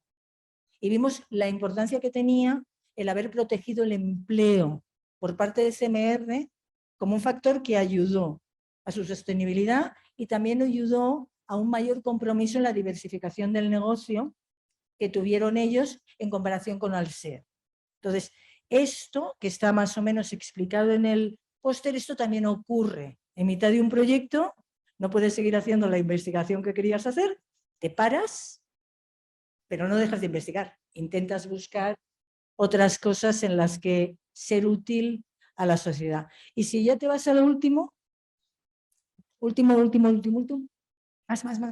Y vimos la importancia que tenía el haber protegido el empleo por parte de CMR como un factor que ayudó a su sostenibilidad y también ayudó a un mayor compromiso en la diversificación del negocio que tuvieron ellos en comparación con Alsea. Entonces, esto que está más o menos explicado en el póster, esto también ocurre en mitad de un proyecto, no puedes seguir haciendo la investigación que querías hacer, te paras, pero no dejas de investigar, intentas buscar otras cosas en las que ser útil a la sociedad. Y si ya te vas a lo último,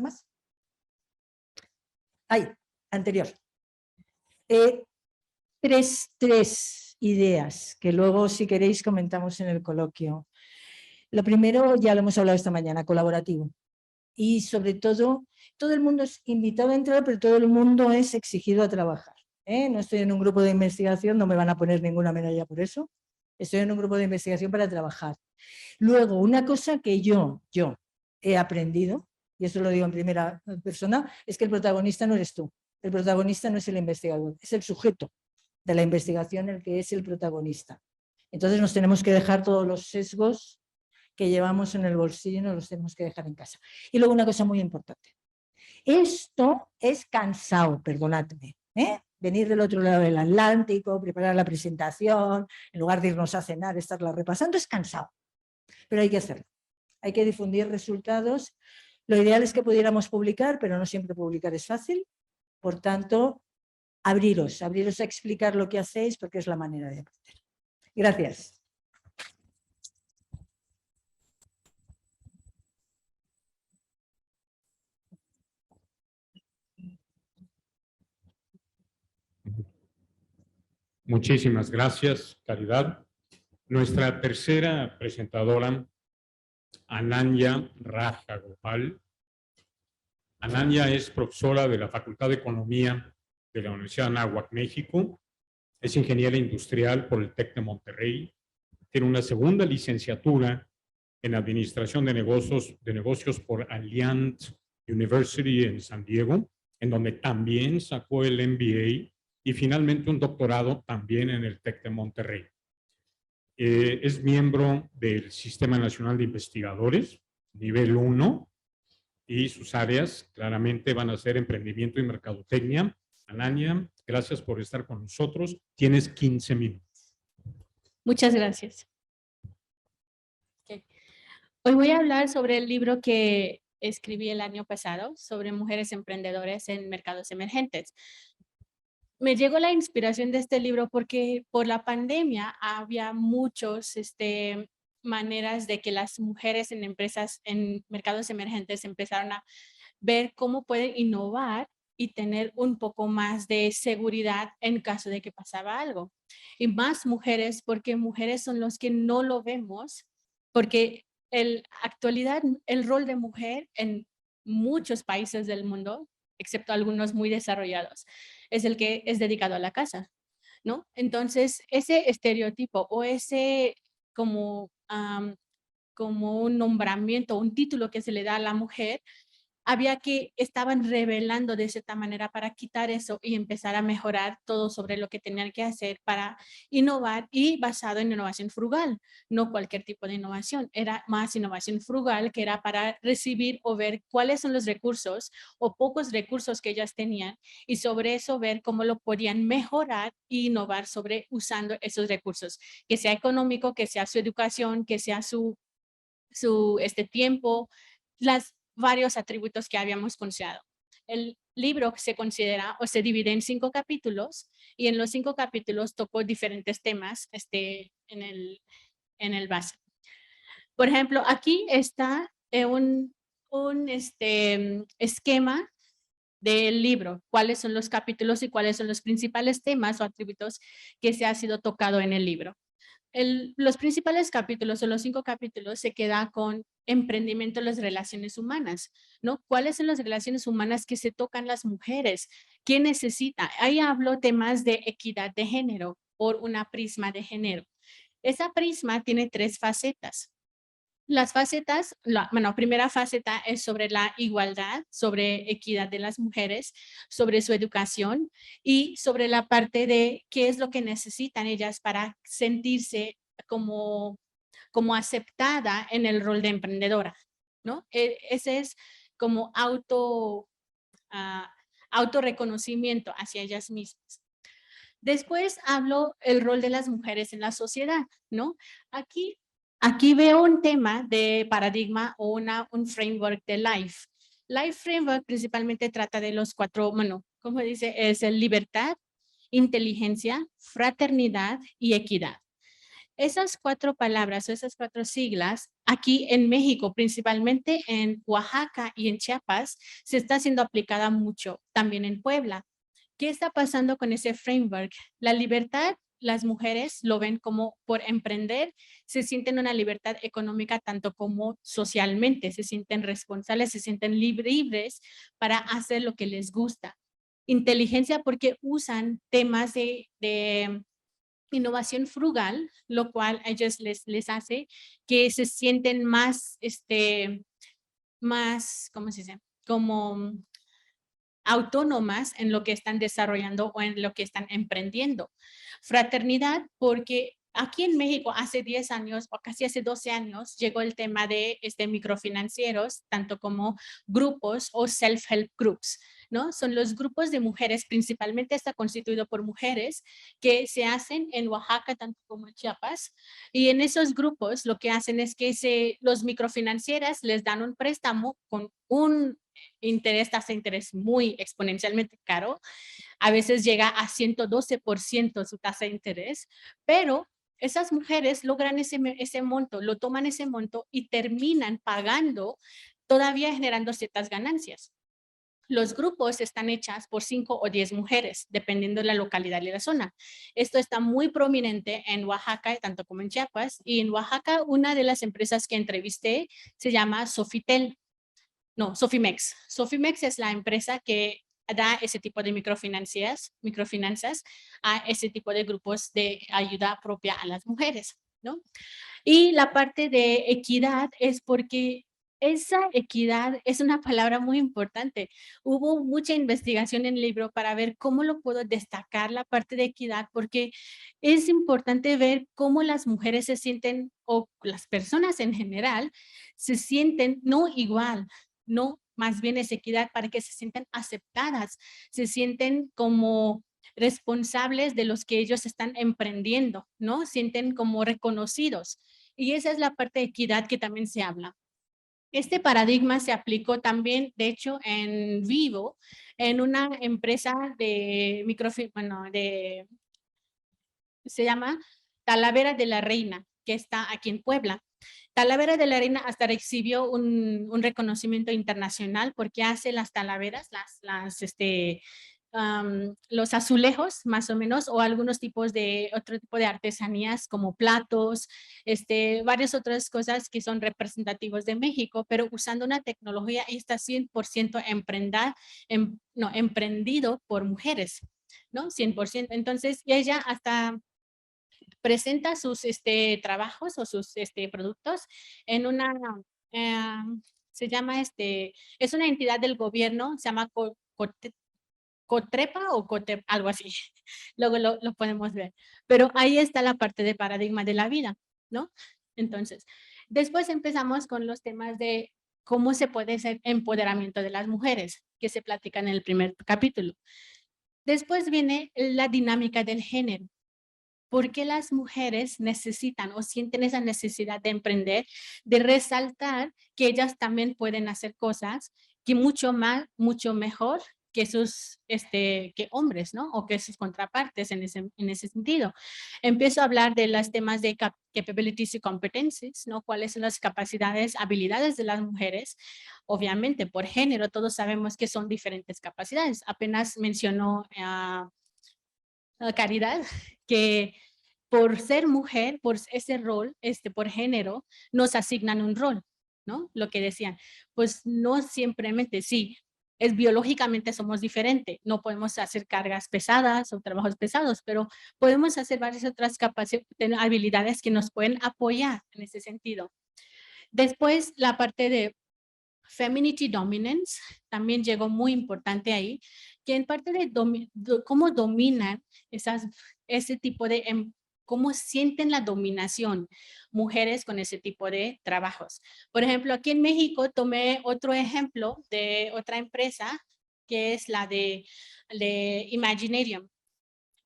más. Ahí, anterior. Tres ideas que luego, si queréis, comentamos en el coloquio. Lo primero, ya lo hemos hablado esta mañana, colaborativo. Y sobre todo el mundo es invitado a entrar, pero todo el mundo es exigido a trabajar. No estoy en un grupo de investigación, no me van a poner ninguna medalla por eso. Estoy en un grupo de investigación para trabajar. Luego, una cosa que yo he aprendido, y eso lo digo en primera persona, es que el protagonista no eres tú. El protagonista no es el investigador, es el sujeto de la investigación el que es el protagonista. Entonces nos tenemos que dejar todos los sesgos que llevamos en el bolsillo, nos los tenemos que dejar en casa. Y luego una cosa muy importante. Esto es cansado, perdonadme, venir del otro lado del Atlántico, preparar la presentación, en lugar de irnos a cenar, estarla repasando, es cansado. Pero hay que hacerlo. Hay que difundir resultados. Lo ideal es que pudiéramos publicar, pero no siempre publicar es fácil. Por tanto, abriros a explicar lo que hacéis, porque es la manera de aprender. Gracias. Muchísimas gracias, Caridad. Nuestra tercera presentadora, Ananya Rajagopal. Ananya es profesora de la Facultad de Economía de la Universidad de Anáhuac, México. Es ingeniera industrial por el TEC de Monterrey. Tiene una segunda licenciatura en Administración de Negocios por Alliant University en San Diego, en donde también sacó el MBA y finalmente un doctorado también en el TEC de Monterrey. Es miembro del Sistema Nacional de Investigadores, nivel 1, y sus áreas claramente van a ser emprendimiento y mercadotecnia. Ananya, gracias por estar con nosotros. Tienes 15 minutos. Muchas gracias. Okay. Hoy voy a hablar sobre el libro que escribí el año pasado sobre mujeres emprendedoras en mercados emergentes. Me llegó la inspiración de este libro porque por la pandemia había muchos maneras de que las mujeres en empresas, en mercados emergentes empezaron a ver cómo pueden innovar y tener un poco más de seguridad en caso de que pasaba algo. Y más mujeres, porque mujeres son los que no lo vemos, porque en actualidad el rol de mujer en muchos países del mundo, excepto algunos muy desarrollados, es el que es dedicado a la casa, ¿no? Entonces, ese estereotipo o ese como un nombramiento, un título que se le da a la mujer, estaban revelando de cierta manera para quitar eso y empezar a mejorar todo sobre lo que tenían que hacer para innovar y basado en innovación frugal, no cualquier tipo de innovación, era más innovación frugal que era para recibir o ver cuáles son los recursos o pocos recursos que ellas tenían y sobre eso ver cómo lo podían mejorar e innovar sobre usando esos recursos, que sea económico, que sea su educación, que sea su tiempo, varios atributos que habíamos considerado. El libro se considera o se divide en 5 capítulos y en los 5 capítulos tocó diferentes temas en el base. Por ejemplo, aquí está un esquema del libro, cuáles son los capítulos y cuáles son los principales temas o atributos que se ha sido tocado en el libro. Los principales capítulos o los 5 capítulos se queda con emprendimiento en las relaciones humanas, ¿no? ¿Cuáles son las relaciones humanas que se tocan las mujeres? ¿Quién necesita? Ahí hablo temas de equidad de género por una prisma de género. Esa prisma tiene 3 facetas. Las facetas, primera faceta es sobre la igualdad, sobre equidad de las mujeres, sobre su educación y sobre la parte de qué es lo que necesitan ellas para sentirse como aceptada en el rol de emprendedora, ¿no? Ese es como autorreconocimiento hacia ellas mismas. Después hablo el rol de las mujeres en la sociedad, ¿no? Aquí veo un tema de paradigma o un framework de LIFE. LIFE Framework principalmente trata de los 4, como dice, es el libertad, inteligencia, fraternidad y equidad. Esas 4 palabras o esas 4 siglas, aquí en México, principalmente en Oaxaca y en Chiapas, se está siendo aplicada mucho, también en Puebla. ¿Qué está pasando con ese framework? La libertad, las mujeres lo ven como por emprender, se sienten una libertad económica tanto como socialmente, se sienten responsables, se sienten libres para hacer lo que les gusta. Inteligencia porque usan temas de innovación frugal, lo cual a ellos les hace que se sienten más, ¿cómo se dice? Como autónomas en lo que están desarrollando o en lo que están emprendiendo. Fraternidad, porque aquí en México hace 10 años o casi hace 12 años llegó el tema de microfinancieros, tanto como grupos o self-help groups, ¿no? Son los grupos de mujeres, principalmente está constituido por mujeres que se hacen en Oaxaca, tanto como en Chiapas, y en esos grupos lo que hacen es que los microfinancieras les dan un préstamo con un tasa de interés muy exponencialmente caro, a veces llega a 112% su tasa de interés, pero esas mujeres logran ese monto, lo toman ese monto y terminan pagando, todavía generando ciertas ganancias. Los grupos están hechas por 5 o 10 mujeres, dependiendo de la localidad y la zona. Esto está muy prominente en Oaxaca, tanto como en Chiapas. Y en Oaxaca, una de las empresas que entrevisté se llama Sofitel. No, Sofimex. Sofimex es la empresa que da ese tipo de microfinanzas a ese tipo de grupos de ayuda propia a las mujeres, ¿no? Y la parte de equidad es porque esa equidad es una palabra muy importante. Hubo mucha investigación en el libro para ver cómo lo puedo destacar la parte de equidad, porque es importante ver cómo las mujeres se sienten, o las personas en general, se sienten no igual, no, más bien es equidad para que se sientan aceptadas, se sienten como responsables de los que ellos están emprendiendo, ¿no? Sienten como reconocidos. Y esa es la parte de equidad que también se habla. Este paradigma se aplicó también, de hecho, en vivo, en una empresa de se llama Talavera de la Reina, que está aquí en Puebla. Talavera de la Reina hasta recibió un reconocimiento internacional porque hace las talaveras, los azulejos, más o menos, o algunos tipos de, otro tipo de artesanías como platos, varias otras cosas que son representativos de México, pero usando una tecnología y está 100% emprendido por mujeres, ¿no? 100%. Entonces, ella hasta presenta sus trabajos o sus productos en una, eh, se llama, es una entidad del gobierno, se llama Cotrepa o Cotep, algo así. Luego lo podemos ver. Pero ahí está la parte de paradigma de la vida, ¿no? Entonces, después empezamos con los temas de cómo se puede hacer empoderamiento de las mujeres, que se platican en el primer capítulo. Después viene la dinámica del género. ¿Por qué las mujeres necesitan o sienten esa necesidad de emprender, de resaltar que ellas también pueden hacer cosas que mucho mejor que sus, que hombres, ¿no? O que sus contrapartes en ese sentido? Empiezo a hablar de los temas de capabilities y competencies, ¿no? ¿Cuáles son las capacidades, habilidades de las mujeres? Obviamente, por género, todos sabemos que son diferentes capacidades. Apenas mencionó a Caridad, que por ser mujer, por ese rol, por género, nos asignan un rol, ¿no? Lo que decían, pues no simplemente, sí, es biológicamente somos diferentes, no podemos hacer cargas pesadas o trabajos pesados, pero podemos hacer varias otras habilidades que nos pueden apoyar en ese sentido. Después, la parte de Femininity Dominance también llegó muy importante ahí, que en parte de cómo dominan ese tipo de, cómo sienten la dominación mujeres con ese tipo de trabajos. Por ejemplo, aquí en México tomé otro ejemplo de otra empresa, que es la de Imaginarium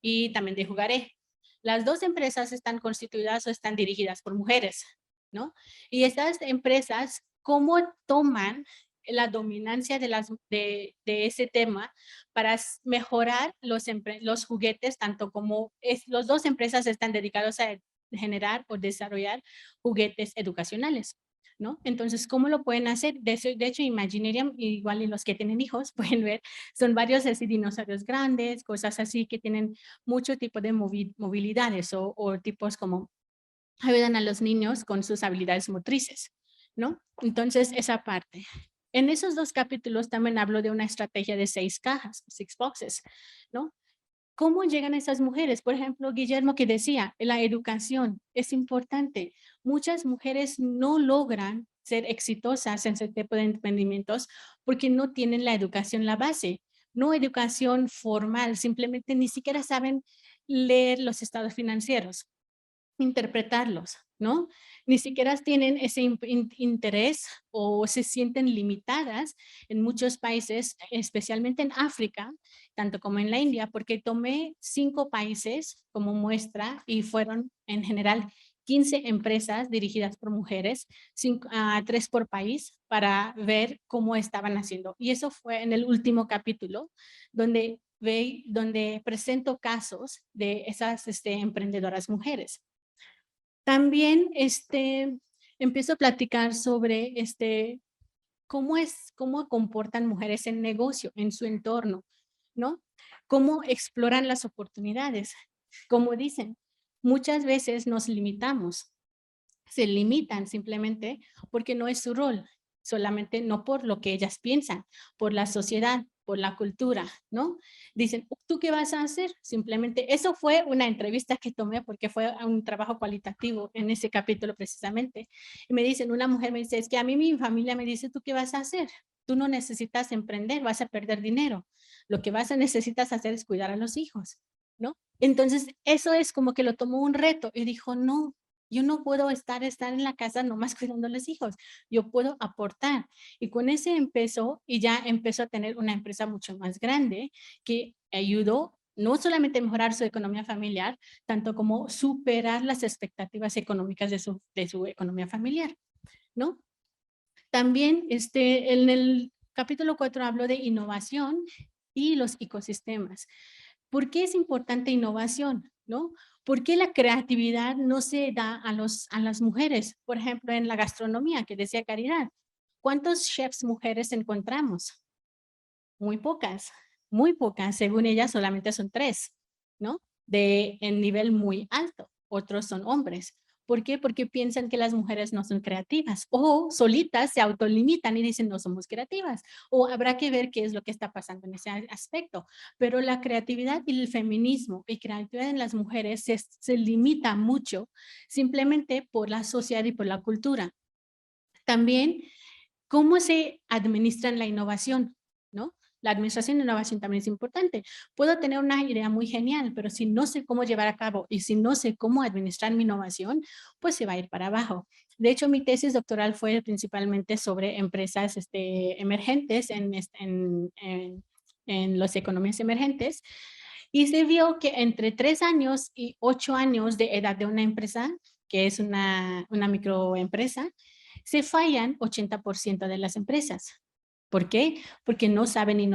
y también de Jugaré. Las dos empresas están constituidas o están dirigidas por mujeres, ¿no? Y estas empresas, ¿cómo toman la dominancia de ese tema para mejorar los juguetes, tanto como las dos empresas están dedicadas a generar o desarrollar juguetes educacionales, ¿no? Entonces, ¿cómo lo pueden hacer? De hecho, Imaginarium, igual y los que tienen hijos pueden ver, son varios así dinosaurios grandes, cosas así que tienen mucho tipo de movilidades o tipos como ayudan a los niños con sus habilidades motrices, ¿no? Entonces, esa parte. En esos dos capítulos también hablo de una estrategia de 6 cajas, 6 boxes, ¿no? ¿Cómo llegan esas mujeres? Por ejemplo, Guillermo que decía, la educación es importante. Muchas mujeres no logran ser exitosas en ese tipo de emprendimientos porque no tienen la educación, la base, no educación formal, simplemente ni siquiera saben leer los estados financieros, interpretarlos, ¿no? Ni siquiera tienen ese interés o se sienten limitadas en muchos países, especialmente en África, tanto como en la India, porque tomé 5 países como muestra y fueron en general 15 empresas dirigidas por mujeres, 3 por país, para ver cómo estaban haciendo. Y eso fue en el último capítulo, donde presento casos de esas emprendedoras mujeres. También empiezo a platicar sobre cómo comportan mujeres en negocio, en su entorno, ¿no? Cómo exploran las oportunidades. Como dicen, muchas veces nos limitamos, se limitan simplemente porque no es su rol, solamente no por lo que ellas piensan, por la sociedad, por la cultura, ¿no? Dicen, ¿tú qué vas a hacer? Simplemente, eso fue una entrevista que tomé porque fue un trabajo cualitativo en ese capítulo precisamente. Y me dicen, una mujer me dice, es que a mí mi familia me dice, ¿tú qué vas a hacer? Tú no necesitas emprender, vas a perder dinero. Lo que necesitas hacer es cuidar a los hijos, ¿no? Entonces, eso es como que lo tomó un reto y dijo, no, yo no puedo estar en la casa nomás cuidando a los hijos. Yo puedo aportar. Y con ese empezó y ya empezó a tener una empresa mucho más grande que ayudó no solamente a mejorar su economía familiar, tanto como superar las expectativas económicas de su economía familiar, ¿no? También en el capítulo 4 hablo de innovación y los ecosistemas. ¿Por qué es importante innovación? ¿No? ¿Por qué la creatividad no se da a las mujeres? Por ejemplo, en la gastronomía, que decía Caridad. ¿Cuántos chefs mujeres encontramos? Muy pocas, según ella solamente son 3, ¿no? En nivel muy alto, otros son hombres. ¿Por qué? Porque piensan que las mujeres no son creativas o solitas se autolimitan y dicen no somos creativas o habrá que ver qué es lo que está pasando en ese aspecto. Pero la creatividad y el feminismo y creatividad en las mujeres se limita mucho simplemente por la sociedad y por la cultura. También, ¿cómo se administra la innovación? ¿No? La administración de innovación también es importante. Puedo tener una idea muy genial, pero si no sé cómo llevar a cabo y si no sé cómo administrar mi innovación, pues se va a ir para abajo. De hecho, mi tesis doctoral fue principalmente sobre empresas emergentes en las economías emergentes y se vio que entre 3 años y 8 años de edad de una empresa, que es una microempresa, se fallan 80% de las empresas. ¿Por qué? Porque no saben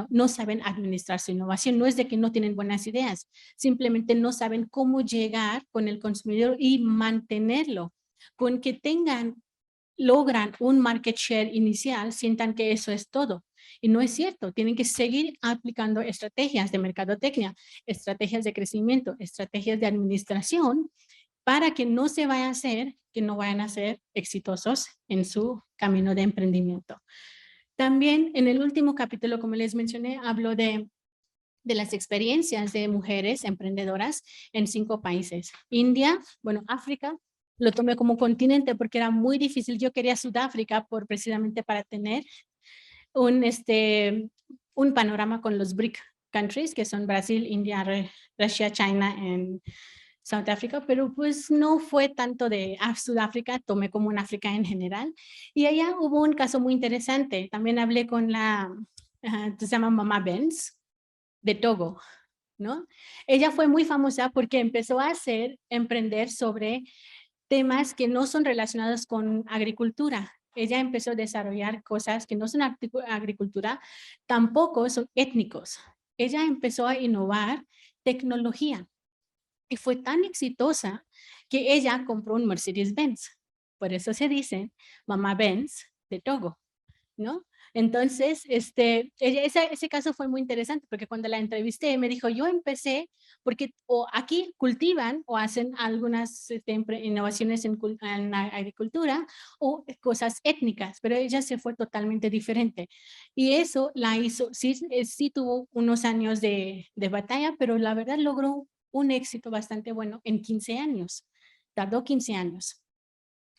administrar su innovación. No es de que no tienen buenas ideas, simplemente no saben cómo llegar con el consumidor y mantenerlo. Con que logran un market share inicial, sientan que eso es todo. Y no es cierto, tienen que seguir aplicando estrategias de mercadotecnia, estrategias de crecimiento, estrategias de administración, para que no se vaya a hacer, que no vayan a ser exitosos en su camino de emprendimiento. También en el último capítulo, como les mencioné, hablo de las experiencias de mujeres emprendedoras en 5 países. India, bueno, África, lo tomé como continente porque era muy difícil. Yo quería Sudáfrica precisamente para tener un panorama con los BRIC countries, que son Brasil, India, Rusia, China y South Africa, pero pues no fue tanto de Sudáfrica, tomé como un África en general. Y allá hubo un caso muy interesante. También hablé con se llama Mama Benz, de Togo, ¿no? Ella fue muy famosa porque empezó a emprender sobre temas que no son relacionados con agricultura. Ella empezó a desarrollar cosas que no son agricultura, tampoco son étnicos. Ella empezó a innovar tecnología y fue tan exitosa que ella compró un Mercedes-Benz. Por eso se dice Mamá Benz de Togo, ¿no? Entonces, ese caso fue muy interesante porque cuando la entrevisté me dijo, yo empecé porque aquí cultivan o hacen algunas innovaciones en agricultura o cosas étnicas, pero ella se fue totalmente diferente. Y eso la hizo, sí tuvo unos años de batalla, pero la verdad logró un éxito bastante bueno en 15 años. Tardó 15 años.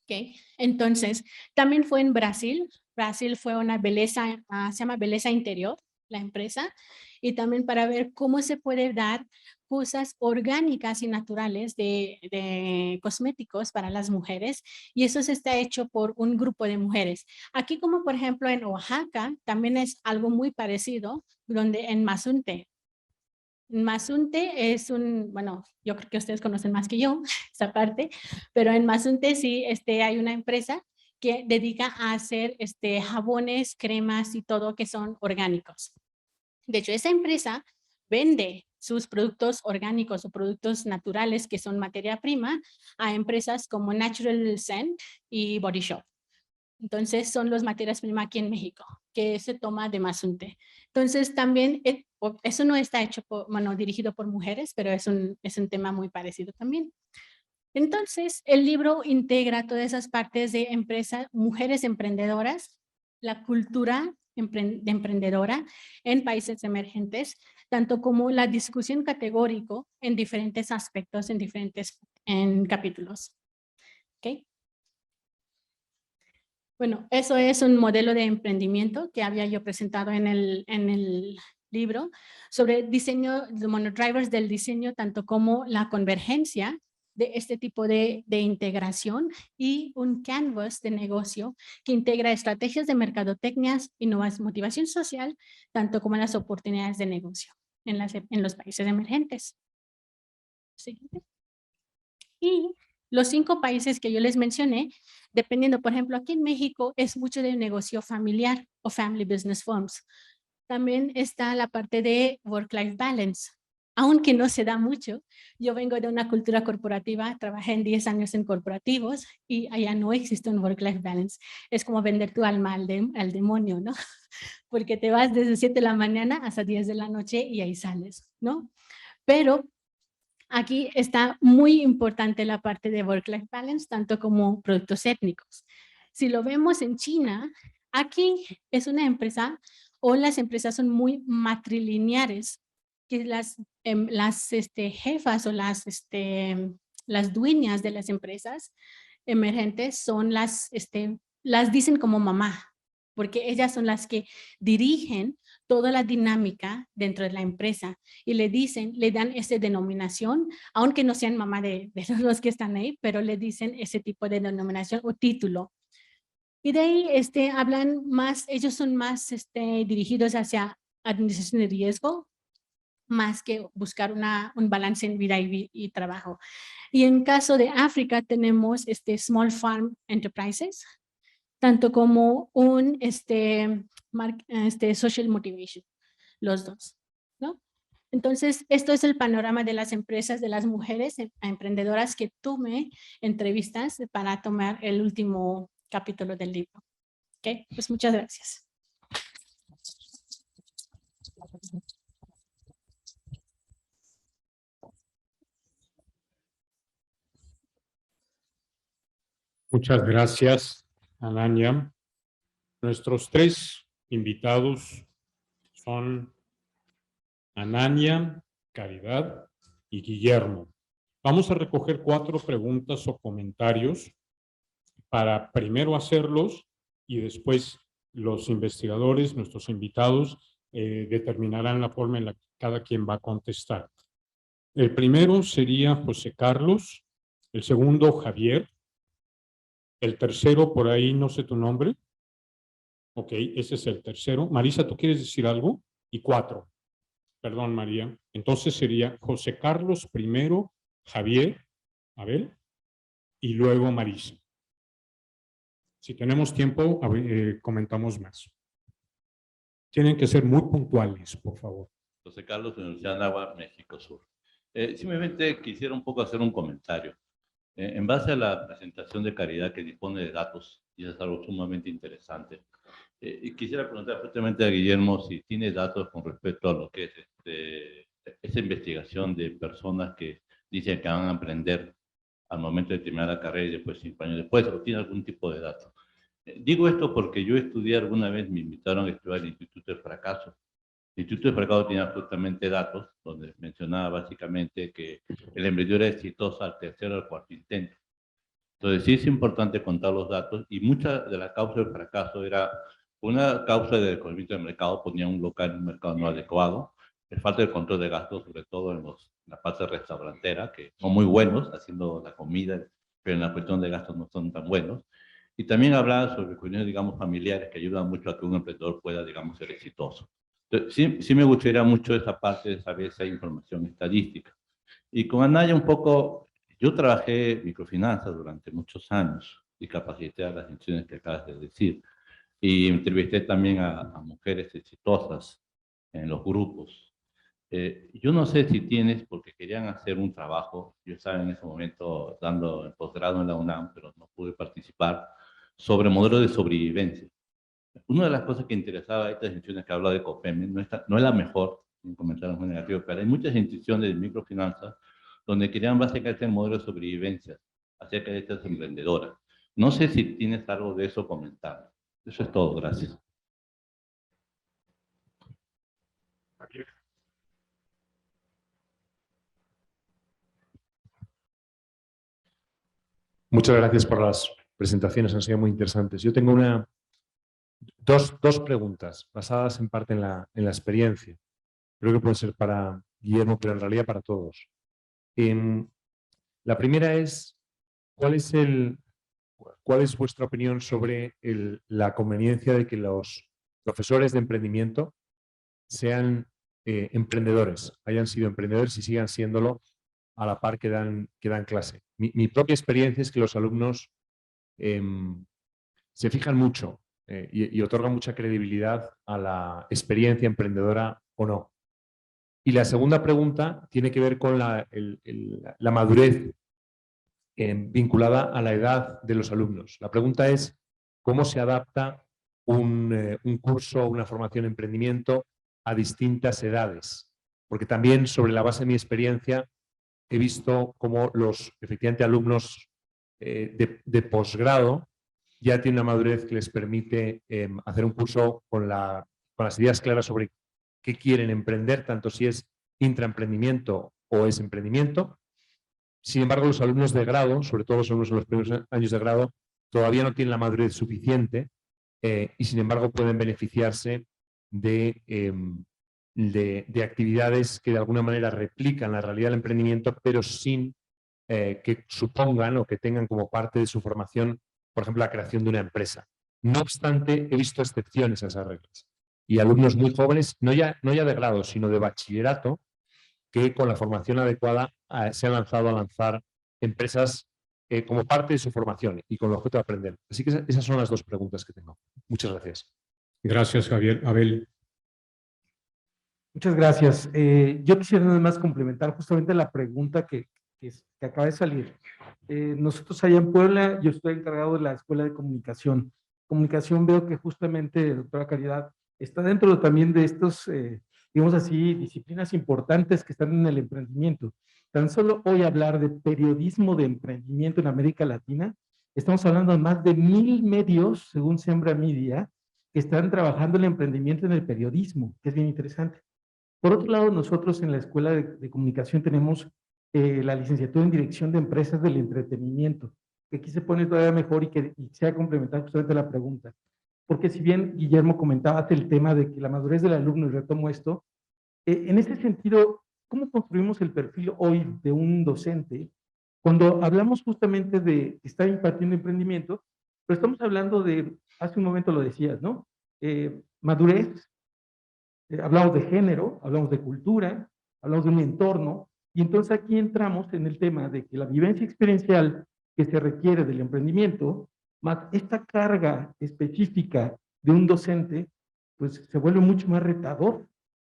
Okay. Entonces, también fue en Brasil. Brasil fue una belleza, se llama Belleza Interior, la empresa, y también para ver cómo se puede dar cosas orgánicas y naturales de cosméticos para las mujeres, y eso se está hecho por un grupo de mujeres. Aquí, como por ejemplo en Oaxaca, también es algo muy parecido, donde en Mazunte. Mazunte es bueno, yo creo que ustedes conocen más que yo esa parte, pero en Mazunte sí hay una empresa que dedica a hacer jabones, cremas y todo que son orgánicos. De hecho, esa empresa vende sus productos orgánicos o productos naturales que son materia prima a empresas como Natural Scent y Body Shop. Entonces, son las materias primas aquí en México, que se toma de Mazunte. Entonces, también, eso no está hecho dirigido por mujeres, pero es un tema muy parecido también. Entonces, el libro integra todas esas partes de mujeres emprendedoras, la cultura emprendedora en países emergentes, tanto como la discusión categórico en diferentes aspectos, en diferentes capítulos. ¿Okay? Bueno, eso es un modelo de emprendimiento que había yo presentado en el libro sobre diseño, drivers del diseño, tanto como la convergencia de este tipo de integración y un canvas de negocio que integra estrategias de mercadotecnia, innovación, motivación social, tanto como las oportunidades de negocio en los países emergentes. Siguiente. Y los 5 países que yo les mencioné, dependiendo, por ejemplo, aquí en México es mucho de negocio familiar o family business firms. También está la parte de work-life balance, aunque no se da mucho. Yo vengo de una cultura corporativa, trabajé en 10 años en corporativos y allá no existe un work-life balance. Es como vender tu alma al demonio, ¿no? Porque te vas desde 7 de la mañana hasta 10 de la noche y ahí sales, ¿no? Pero aquí está muy importante la parte de work-life balance, tanto como productos étnicos. Si lo vemos en China, aquí es una empresa o las empresas son muy matrilineares, que las jefas o las dueñas de las empresas emergentes son las dicen como mamá, porque ellas son las que dirigen toda la dinámica dentro de la empresa y le dan esa denominación, aunque no sean mamá de los que están ahí, pero le dicen ese tipo de denominación o título. Y de ahí hablan más, ellos son más dirigidos hacia administración de riesgo, más que buscar un balance en vida y trabajo. Y en caso de África tenemos Small Farm Enterprises, tanto como un social motivation, los dos, ¿no? Entonces, esto es el panorama de las empresas, de las mujeres emprendedoras que tuve entrevistas para tomar el último capítulo del libro. ¿Ok? Pues muchas gracias. Muchas gracias, Ananya. Nuestros 3 invitados son Ananya, Caridad y Guillermo. Vamos a recoger 4 preguntas o comentarios para primero hacerlos y después los investigadores, nuestros invitados, determinarán la forma en la que cada quien va a contestar. El primero sería José Carlos, el segundo Javier, el tercero por ahí no sé tu nombre. Ok, ese es el tercero. Marisa, ¿tú quieres decir algo? Y 4. Perdón, María. Entonces sería José Carlos primero, Javier, Abel, y luego Marisa. Si tenemos tiempo, comentamos más. Tienen que ser muy puntuales, por favor. José Carlos, Universidad de Anáhuac, México Sur. Simplemente quisiera un poco hacer un comentario. En base a la presentación de Caridad que dispone de datos, y eso es algo sumamente interesante, y quisiera preguntar justamente a Guillermo si tiene datos con respecto a lo que es esa investigación de personas que dicen que van a emprender al momento de terminar la carrera y después 5 años después, o tiene algún tipo de datos. Digo esto porque yo estudié alguna vez, me invitaron a estudiar el Instituto de Fracaso. El Instituto de Fracaso tenía justamente datos donde mencionaba básicamente que el emprendedor es exitoso al 3.º o al 4.º intento. Entonces sí es importante contar los datos y mucha de la causa del fracaso era una causa de desconocimiento del mercado, ponía un local en un mercado no adecuado, el falta de control de gastos, sobre todo en la parte restaurantera, que son muy buenos haciendo la comida, pero en la cuestión de gastos no son tan buenos. Y también hablaba sobre cuestiones, digamos, familiares que ayudan mucho a que un emprendedor pueda, digamos, ser exitoso. Entonces, sí me gustaría mucho esa parte de saber esa información estadística. Y con Anaya un poco, yo trabajé microfinanzas durante muchos años y capacité a las instituciones que acabas de decir. Y entrevisté también a mujeres exitosas en los grupos. Yo no sé si tienes, porque querían hacer un trabajo, yo estaba en ese momento dando el posgrado en la UNAM, pero no pude participar, sobre modelos de sobrevivencia. Una de las cosas que interesaba a estas instituciones que habla de COPEME, no es la mejor, sin comentar algo negativo, pero hay muchas instituciones de microfinanzas donde querían básicamente el modelo de sobrevivencia acerca de estas emprendedoras. No sé si tienes algo de eso comentar. Eso es todo, gracias. Muchas gracias por las presentaciones, han sido muy interesantes. Yo tengo dos preguntas basadas en parte en la experiencia. Creo que puede ser para Guillermo, pero en realidad para todos. La primera es, ¿cuál es vuestra opinión sobre la conveniencia de que los profesores de emprendimiento sean emprendedores, hayan sido emprendedores y sigan siéndolo a la par que dan clase? Mi propia experiencia es que los alumnos se fijan mucho y otorgan mucha credibilidad a la experiencia emprendedora o no. Y la segunda pregunta tiene que ver con la madurez vinculada a la edad de los alumnos. La pregunta es, ¿cómo se adapta un curso o una formación en emprendimiento a distintas edades? Porque también, sobre la base de mi experiencia, he visto cómo efectivamente, alumnos de posgrado ya tienen una madurez que les permite hacer un curso con las ideas claras sobre qué quieren emprender, tanto si es intraemprendimiento o es emprendimiento. Sin embargo, los alumnos de grado, sobre todo los alumnos en los primeros años de grado, todavía no tienen la madurez suficiente y, sin embargo, pueden beneficiarse de actividades que de alguna manera replican la realidad del emprendimiento, pero sin que supongan o que tengan como parte de su formación, por ejemplo, la creación de una empresa. No obstante, he visto excepciones a esas reglas. Y alumnos muy jóvenes, no ya de grado, sino de bachillerato, que con la formación adecuada se han lanzado a lanzar empresas como parte de su formación y con el objeto de aprender. Así que esas son las dos preguntas que tengo. Muchas gracias. Gracias, Javier. Abel. Muchas gracias. Yo quisiera nada más complementar justamente la pregunta que acaba de salir. Nosotros allá en Puebla, yo estoy encargado de la Escuela de Comunicación. Comunicación, veo que justamente, doctora Caridad, está dentro también de estos, digamos así, disciplinas importantes que están en el emprendimiento. Tan solo hoy hablar de periodismo de emprendimiento en América Latina, estamos hablando de más de 1000 medios, según Sembra Media, que están trabajando el emprendimiento en el periodismo, que es bien interesante. Por otro lado, nosotros en la Escuela de Comunicación tenemos la licenciatura en Dirección de Empresas del Entretenimiento, que aquí se pone todavía mejor y sea complementar justamente la pregunta. Porque si bien Guillermo comentaba el tema de que la madurez del alumno, y retomo esto, en ese sentido, ¿cómo construimos el perfil hoy de un docente? Cuando hablamos justamente de estar impartiendo emprendimiento, pero estamos hablando de, hace un momento lo decías, ¿no? Madurez, hablamos de género, hablamos de cultura, hablamos de un entorno, y entonces aquí entramos en el tema de que la vivencia experiencial que se requiere del emprendimiento, más esta carga específica de un docente, pues se vuelve mucho más retador.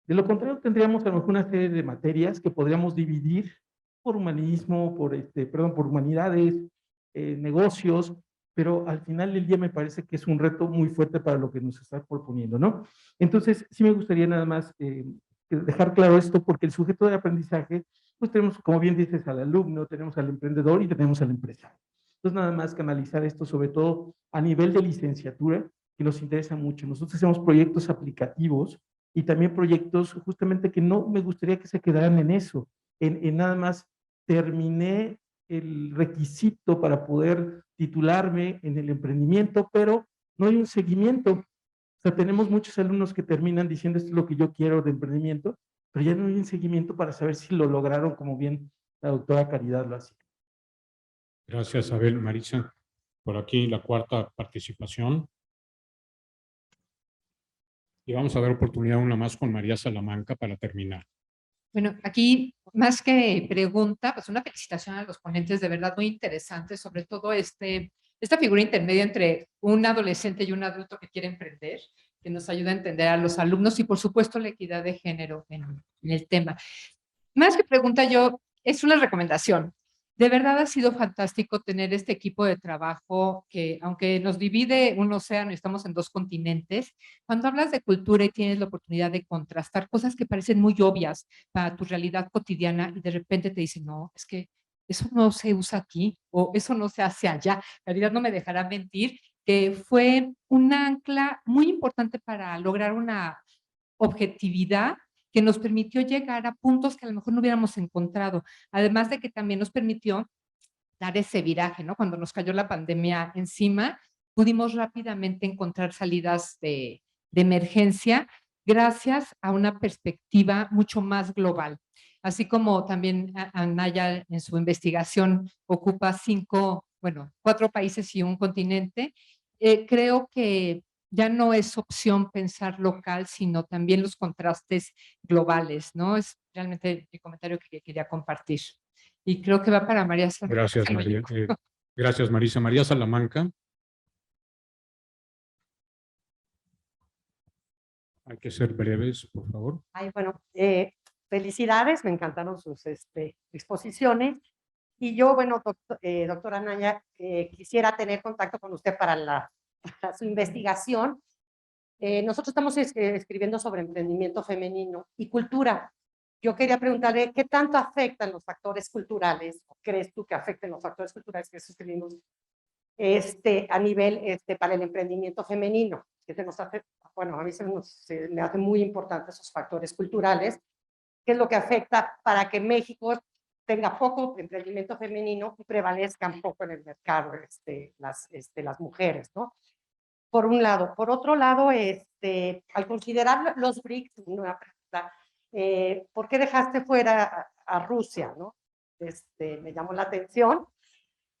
De lo contrario, tendríamos a lo mejor una serie de materias que podríamos dividir por humanismo, por humanidades, negocios, pero al final del día me parece que es un reto muy fuerte para lo que nos está proponiendo, ¿no? Entonces, sí me gustaría nada más dejar claro esto, porque el sujeto de aprendizaje, pues tenemos, como bien dices, al alumno, tenemos al emprendedor y tenemos al empresario. Entonces, nada más canalizar esto, sobre todo a nivel de licenciatura, que nos interesa mucho. Nosotros hacemos proyectos aplicativos y también proyectos justamente que no me gustaría que se quedaran en eso, en nada más terminé el requisito para poder titularme en el emprendimiento, pero no hay un seguimiento. O sea, tenemos muchos alumnos que terminan diciendo esto es lo que yo quiero de emprendimiento, pero ya no hay un seguimiento para saber si lo lograron como bien la doctora Caridad lo hacía. Gracias, Abel. Marisa, por aquí la cuarta participación. Y vamos a dar oportunidad una más con María Salamanca para terminar. Bueno, aquí más que pregunta, pues una felicitación a los ponentes, de verdad muy interesante, sobre todo esta figura intermedia entre un adolescente y un adulto que quiere emprender, que nos ayuda a entender a los alumnos y por supuesto la equidad de género en el tema. Más que pregunta es una recomendación. De verdad ha sido fantástico tener este equipo de trabajo que, aunque nos divide un océano y estamos en 2 continentes, cuando hablas de cultura y tienes la oportunidad de contrastar cosas que parecen muy obvias para tu realidad cotidiana y de repente te dicen, no, es que eso no se usa aquí o eso no se hace allá. La realidad no me dejará mentir, que fue un ancla muy importante para lograr una objetividad que nos permitió llegar a puntos que a lo mejor no hubiéramos encontrado. Además de que también nos permitió dar ese viraje, ¿no? Cuando nos cayó la pandemia encima, pudimos rápidamente encontrar salidas de emergencia gracias a una perspectiva mucho más global. Así como también Anaya en su investigación ocupa 4 países y un continente, creo que ya no es opción pensar local, sino también los contrastes globales, ¿no? Es realmente el comentario que quería compartir. Y creo que va para María Salamanca. Gracias, María. Gracias, Marisa. María Salamanca. Hay que ser breves, por favor. Ay, bueno, felicidades, me encantaron sus exposiciones. Y yo, bueno, doctora Anaya, quisiera tener contacto con usted para su investigación. Nosotros estamos escribiendo sobre emprendimiento femenino y cultura. Yo quería preguntarle, ¿qué tanto afectan los factores culturales, o crees tú que afecten los factores culturales que escribimos a nivel para el emprendimiento femenino? Que se nos hace, bueno, a mí se me hace muy importante esos factores culturales. ¿Qué es lo que afecta para que México tenga poco emprendimiento femenino y prevalezcan poco en el mercado las mujeres, ¿no? Por un lado. Por otro lado, al considerar los BRICS, ¿por qué dejaste fuera a Rusia, no? Me llamó la atención.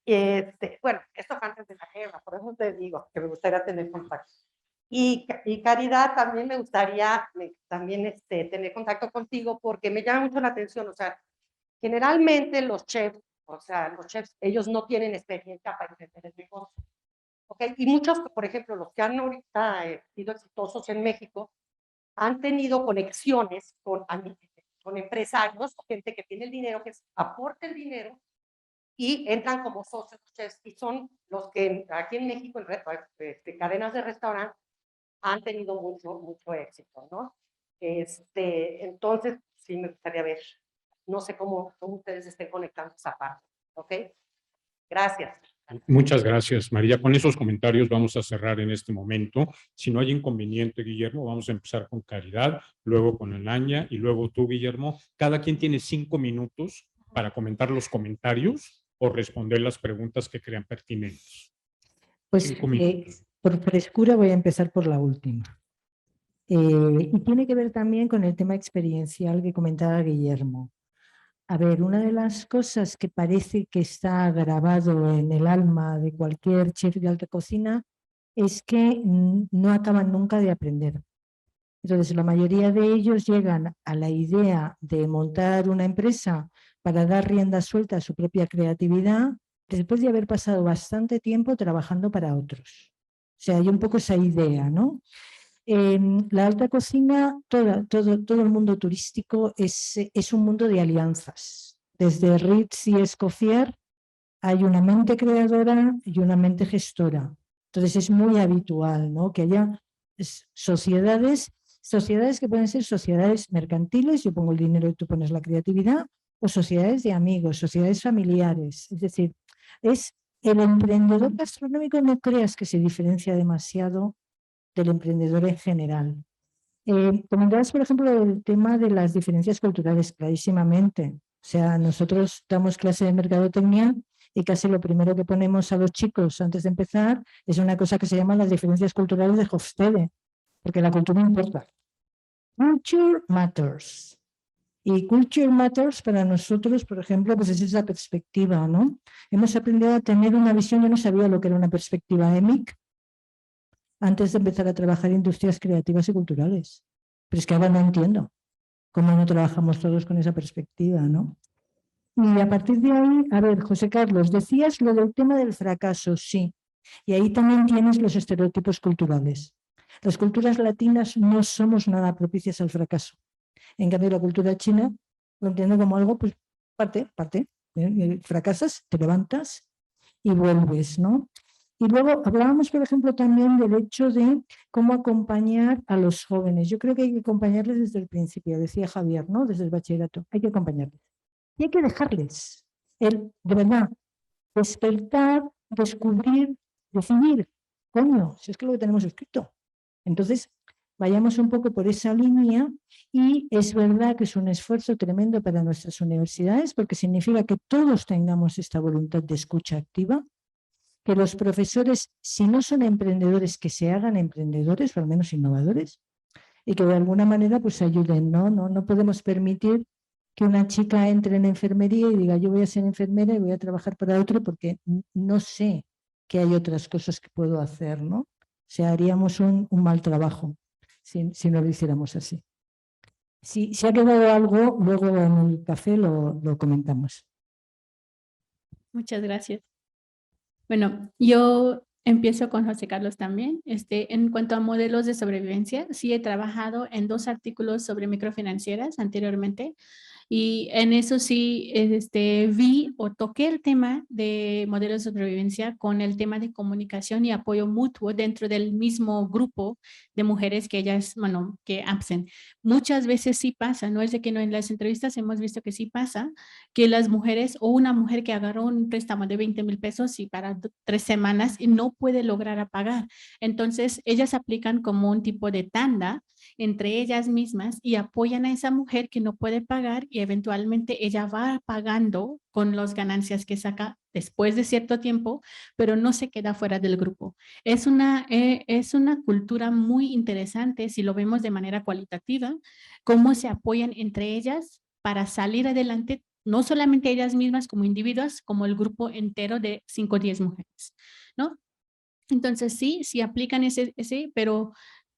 Bueno, esto fue antes de la guerra, por eso te digo que me gustaría tener contacto. Y Caridad, también me gustaría tener contacto contigo porque me llama mucho la atención, o sea, generalmente los chefs, ellos no tienen experiencia para entender el negocio. ¿Okay? Y muchos, por ejemplo, los que han ahorita sido exitosos en México, han tenido conexiones con empresarios, gente que tiene el dinero, que aporta el dinero y entran como socios chefs, y son los que aquí en México, en cadenas de restaurantes, han tenido mucho éxito, ¿no? Entonces, sí me gustaría ver, no sé cómo ustedes estén conectando esa parte, ¿ok? Gracias. Muchas gracias, María. Con esos comentarios vamos a cerrar en este momento. Si no hay inconveniente, Guillermo, vamos a empezar con Caridad, luego con Anaya y luego tú, Guillermo. Cada quien tiene 5 minutos para comentar los comentarios o responder las preguntas que crean pertinentes. Pues por frescura voy a empezar por la última. Y tiene que ver también con el tema experiencial que comentaba Guillermo. A ver, una de las cosas que parece que está grabado en el alma de cualquier chef de alta cocina es que no acaban nunca de aprender. Entonces, la mayoría de ellos llegan a la idea de montar una empresa para dar rienda suelta a su propia creatividad después de haber pasado bastante tiempo trabajando para otros. O sea, hay un poco esa idea, ¿no? La alta cocina, todo el mundo turístico es un mundo de alianzas. Desde Ritz y Escoffier hay una mente creadora y una mente gestora. Entonces es muy habitual, ¿no?, que haya sociedades que pueden ser sociedades mercantiles, yo pongo el dinero y tú pones la creatividad, o sociedades de amigos, sociedades familiares. Es decir, el emprendedor gastronómico, no creas que se diferencia demasiado del emprendedor en general. Comentabas, por ejemplo, el tema de las diferencias culturales, clarísimamente. O sea, nosotros damos clase de mercadotecnia y casi lo primero que ponemos a los chicos antes de empezar es una cosa que se llama las diferencias culturales de Hofstede, porque la cultura importa. Culture matters. Y culture matters para nosotros, por ejemplo, pues es esa perspectiva, ¿no? Hemos aprendido a tener una visión, yo no sabía lo que era una perspectiva EMIC, antes de empezar a trabajar en industrias creativas y culturales. Pero es que ahora no entiendo cómo no trabajamos todos con esa perspectiva, ¿no? Y a partir de ahí, a ver, José Carlos, decías lo del tema del fracaso, sí. Y ahí también tienes los estereotipos culturales. Las culturas latinas no somos nada propicias al fracaso. En cambio, la cultura china lo entiendo como algo, pues, parte. fracasas, te levantas y vuelves, ¿no? Y luego hablábamos, por ejemplo, también del hecho de cómo acompañar a los jóvenes. Yo creo que hay que acompañarles desde el principio, decía Javier, ¿no? Desde el bachillerato, hay que acompañarles. Y hay que dejarles, de verdad, despertar, descubrir, decidir. Coño, si es que lo que tenemos escrito. Entonces, vayamos un poco por esa línea y es verdad que es un esfuerzo tremendo para nuestras universidades porque significa que todos tengamos esta voluntad de escucha activa, que los profesores, si no son emprendedores, que se hagan emprendedores o al menos innovadores y que de alguna manera pues ayuden, ¿no? No podemos permitir que una chica entre en enfermería y diga yo voy a ser enfermera y voy a trabajar para otro porque no sé que hay otras cosas que puedo hacer, ¿no? O sea, haríamos un mal trabajo si no lo hiciéramos así. Si ha quedado algo, luego en el café lo comentamos. Muchas gracias. Bueno, yo empiezo con José Carlos también. En cuanto a modelos de sobrevivencia, sí he trabajado en 2 artículos sobre microfinancieras anteriormente. Y en eso sí vi o toqué el tema de modelos de sobrevivencia con el tema de comunicación y apoyo mutuo dentro del mismo grupo de mujeres que ellas, bueno, que absen. Muchas veces sí pasa, no es de que no, en las entrevistas hemos visto que sí pasa, que las mujeres o una mujer que agarró un préstamo de 20,000 pesos y para 3 semanas y no puede lograr pagar. Entonces, ellas aplican como un tipo de tanda entre ellas mismas y apoyan a esa mujer que no puede pagar y eventualmente ella va pagando con las ganancias que saca después de cierto tiempo, pero no se queda fuera del grupo. Es una cultura muy interesante si lo vemos de manera cualitativa, cómo se apoyan entre ellas para salir adelante, no solamente ellas mismas como individuos, como el grupo entero de 5 o 10 mujeres, ¿no? Entonces sí aplican ese, pero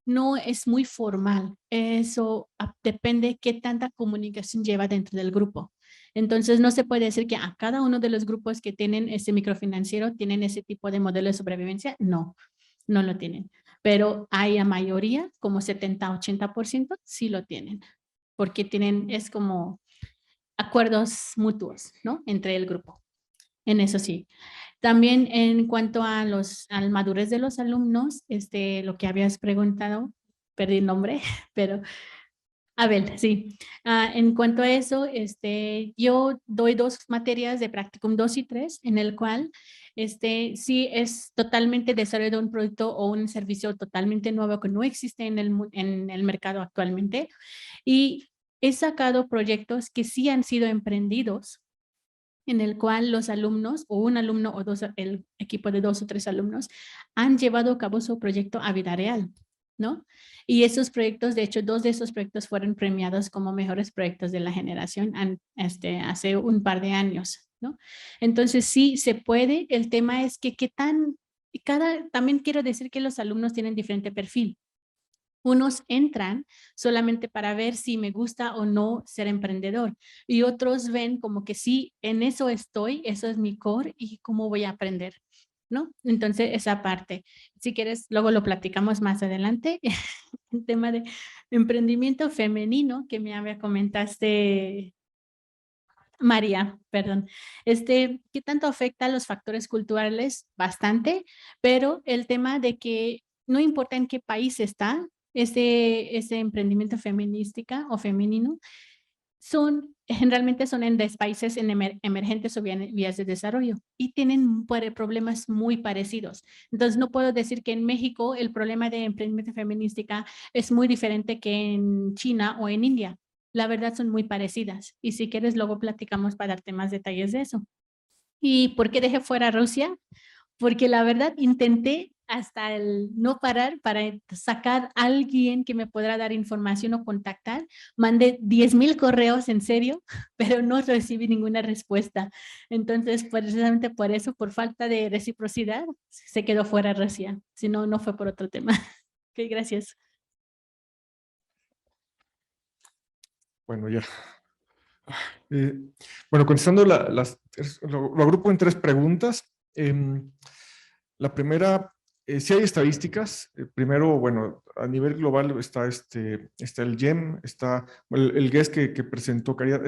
no es muy formal. Eso depende qué tanta comunicación lleva dentro del grupo. Entonces no se puede decir que a cada uno de los grupos que tienen ese microfinanciero tienen ese tipo de modelo de sobrevivencia. No lo tienen. Pero hay a mayoría, como 70-80%, sí lo tienen. Porque es como acuerdos mutuos, ¿no? Entre el grupo. En eso sí. También en cuanto a la madurez de los alumnos, lo que habías preguntado, perdí el nombre, pero Abel, sí. En cuanto a eso, yo doy 2 materias de Practicum 2 y 3, en el cual sí es totalmente desarrollo de un producto o un servicio totalmente nuevo que no existe en el mercado actualmente. Y he sacado proyectos que sí han sido emprendidos, en el cual los alumnos o un alumno o el equipo de 2 o 3 alumnos han llevado a cabo su proyecto a vida real, ¿no? Y esos proyectos, de hecho, 2 de esos proyectos fueron premiados como mejores proyectos de la generación hace un par de años, ¿no? Entonces sí se puede, el tema es que también quiero decir que los alumnos tienen diferente perfil. Unos entran solamente para ver si me gusta o no ser emprendedor y otros ven como que sí, en eso estoy, eso es mi core y cómo voy a aprender, ¿no? Entonces esa parte, si quieres, luego lo platicamos más adelante. El tema de emprendimiento femenino que me comentaste, María, perdón. ¿Qué tanto afecta a los factores culturales? Bastante, pero el tema de que no importa en qué país está, ese emprendimiento feminística o femenino, generalmente son en países emergentes o vías de desarrollo y tienen problemas muy parecidos. Entonces, no puedo decir que en México el problema de emprendimiento feminística es muy diferente que en China o en India. La verdad son muy parecidas y si quieres luego platicamos para darte más detalles de eso. ¿Y por qué dejé fuera Rusia? Porque la verdad intenté hasta el no parar para sacar a alguien que me pudiera dar información o contactar. Mandé 10,000 correos, en serio, pero no recibí ninguna respuesta. Entonces, precisamente por eso, por falta de reciprocidad, se quedó fuera Rusia. Si no, no fue por otro tema. Ok, gracias. Bueno, ya. Bueno, contestando lo agrupo en 3 preguntas. La primera, si hay estadísticas. Primero, bueno, a nivel global está el GEM, está el GES que presentó Caridad.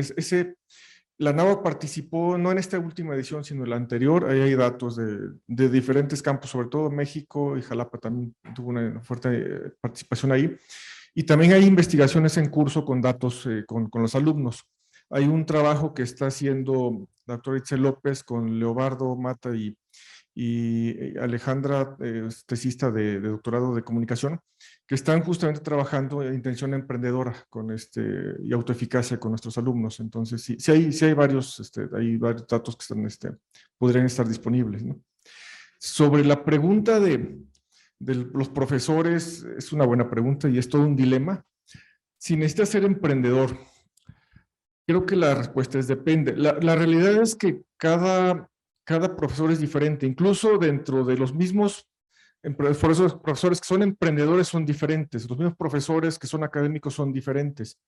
La NAWA participó no en esta última edición, sino en la anterior. Ahí hay datos de diferentes campos, sobre todo México y Jalapa también tuvo una fuerte participación ahí. Y también hay investigaciones en curso con datos con los alumnos. Hay un trabajo que está haciendo la doctora Itzel López con Leobardo Mata y Alejandra, tesista de doctorado de comunicación, que están justamente trabajando en intención emprendedora y autoeficacia con nuestros alumnos. Entonces, sí hay varios datos que están, podrían estar disponibles, ¿no? Sobre la pregunta de los profesores, es una buena pregunta y es todo un dilema. Si necesitas ser emprendedor, creo que la respuesta es depende. La realidad es que cada profesor es diferente, incluso dentro de los mismos profesores que son emprendedores son diferentes, los mismos profesores que son académicos son diferentes.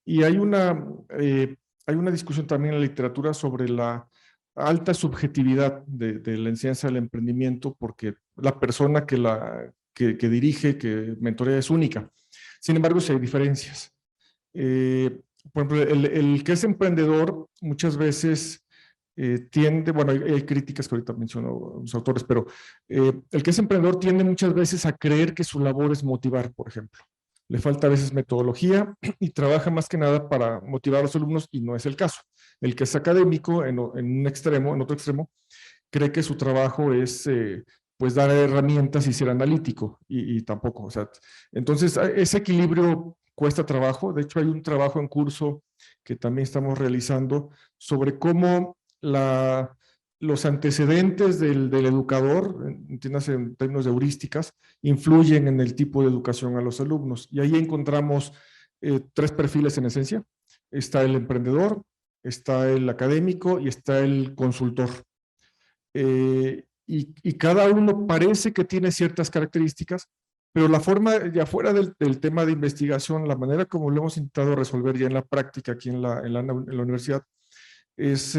Y hay una discusión también en la literatura sobre la alta subjetividad de la enseñanza del emprendimiento, porque la persona que dirige, que mentorea es única. Sin embargo, sí hay diferencias. Por ejemplo, el que es emprendedor muchas veces tiende, bueno, hay críticas que ahorita menciono los autores, pero el que es emprendedor tiende muchas veces a creer que su labor es motivar, por ejemplo. Le falta a veces metodología y trabaja más que nada para motivar a los alumnos y no es el caso. El que es académico en un extremo, en otro extremo, cree que su trabajo es pues dar herramientas y ser analítico y tampoco, o sea, entonces ese equilibrio cuesta trabajo. De hecho hay un trabajo en curso que también estamos realizando sobre cómo los antecedentes del educador, entiéndase en términos de heurísticas, influyen en el tipo de educación a los alumnos. Y ahí encontramos 3 perfiles en esencia. Está el emprendedor, está el académico y está el consultor. Y cada uno parece que tiene ciertas características, pero la forma, ya fuera del tema de investigación, la manera como lo hemos intentado resolver ya en la práctica aquí en la universidad, es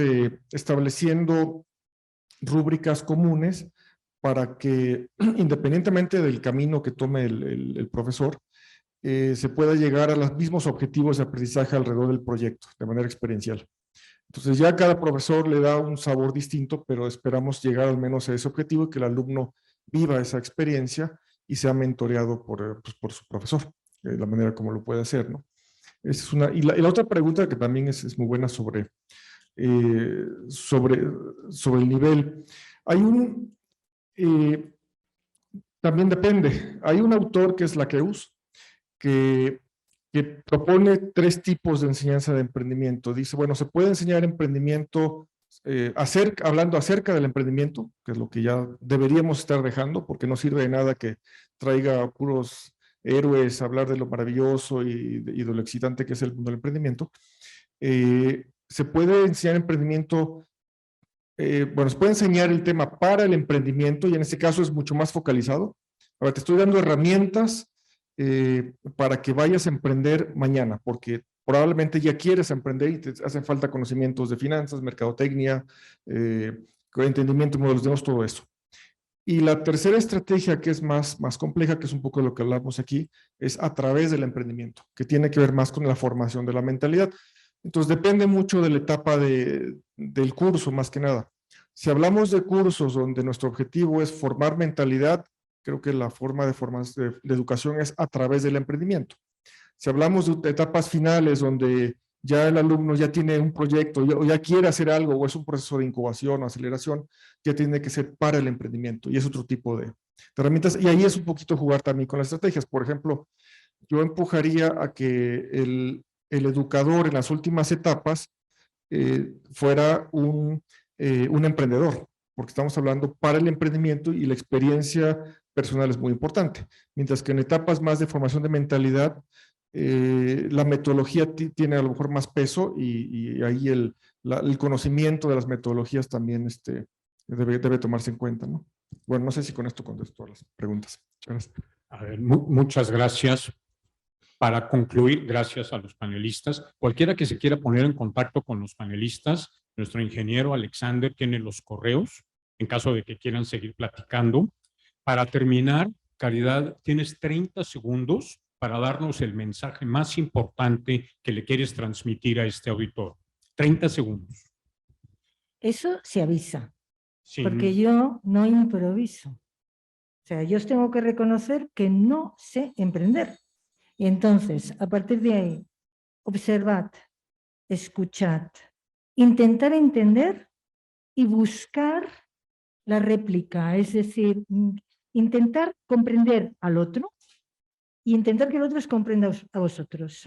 estableciendo rúbricas comunes para que, independientemente del camino que tome el profesor, se pueda llegar a los mismos objetivos de aprendizaje alrededor del proyecto, de manera experiencial. Entonces ya cada profesor le da un sabor distinto, pero esperamos llegar al menos a ese objetivo y que el alumno viva esa experiencia y sea mentoreado por su profesor, de la manera como lo puede hacer, ¿no? Esa es una, y la otra pregunta que también es muy buena sobre el nivel. Hay también depende, hay un autor que es Laqueus, que propone 3 tipos de enseñanza de emprendimiento. Dice, bueno, se puede enseñar emprendimiento, hablando acerca del emprendimiento, que es lo que ya deberíamos estar dejando, porque no sirve de nada que traiga puros héroes a hablar de lo maravilloso y de lo excitante que es el mundo del emprendimiento. Se puede enseñar emprendimiento, bueno, se puede enseñar el tema para el emprendimiento y en este caso es mucho más focalizado. Ahora te estoy dando herramientas para que vayas a emprender mañana, porque probablemente ya quieres emprender y te hacen falta conocimientos de finanzas, mercadotecnia, entendimiento de modelos de negocio, todo eso. Y la tercera estrategia, que es más compleja, que es un poco de lo que hablamos aquí, es a través del emprendimiento, que tiene que ver más con la formación de la mentalidad. Entonces depende mucho de la etapa del curso, más que nada. Si hablamos de cursos donde nuestro objetivo es formar mentalidad, creo que la forma de educación es a través del emprendimiento. Si hablamos de etapas finales donde ya el alumno ya tiene un proyecto o ya quiere hacer algo o es un proceso de incubación o aceleración, ya tiene que ser para el emprendimiento y es otro tipo de herramientas. Y ahí es un poquito jugar también con las estrategias. Por ejemplo, yo empujaría a que el educador en las últimas etapas fuera un emprendedor, porque estamos hablando para el emprendimiento y la experiencia personal es muy importante. Mientras que en etapas más de formación de mentalidad, la metodología tiene a lo mejor más peso y ahí el conocimiento de las metodologías también debe tomarse en cuenta, ¿no? Bueno, no sé si con esto contesto a las preguntas. Muchas gracias. A ver, muchas gracias. Para concluir, gracias a los panelistas. Cualquiera que se quiera poner en contacto con los panelistas, nuestro ingeniero Alexander tiene los correos en caso de que quieran seguir platicando. Para terminar, Caridad, tienes 30 segundos para darnos el mensaje más importante que le quieres transmitir a este auditor. 30 segundos. Eso se avisa, Sí, porque yo no improviso. O sea, yo tengo que reconocer que no sé emprender. Y entonces, a partir de ahí, observad, escuchad, intentar entender y buscar la réplica, es decir, intentar comprender al otro y intentar que el otro os comprenda a vosotros.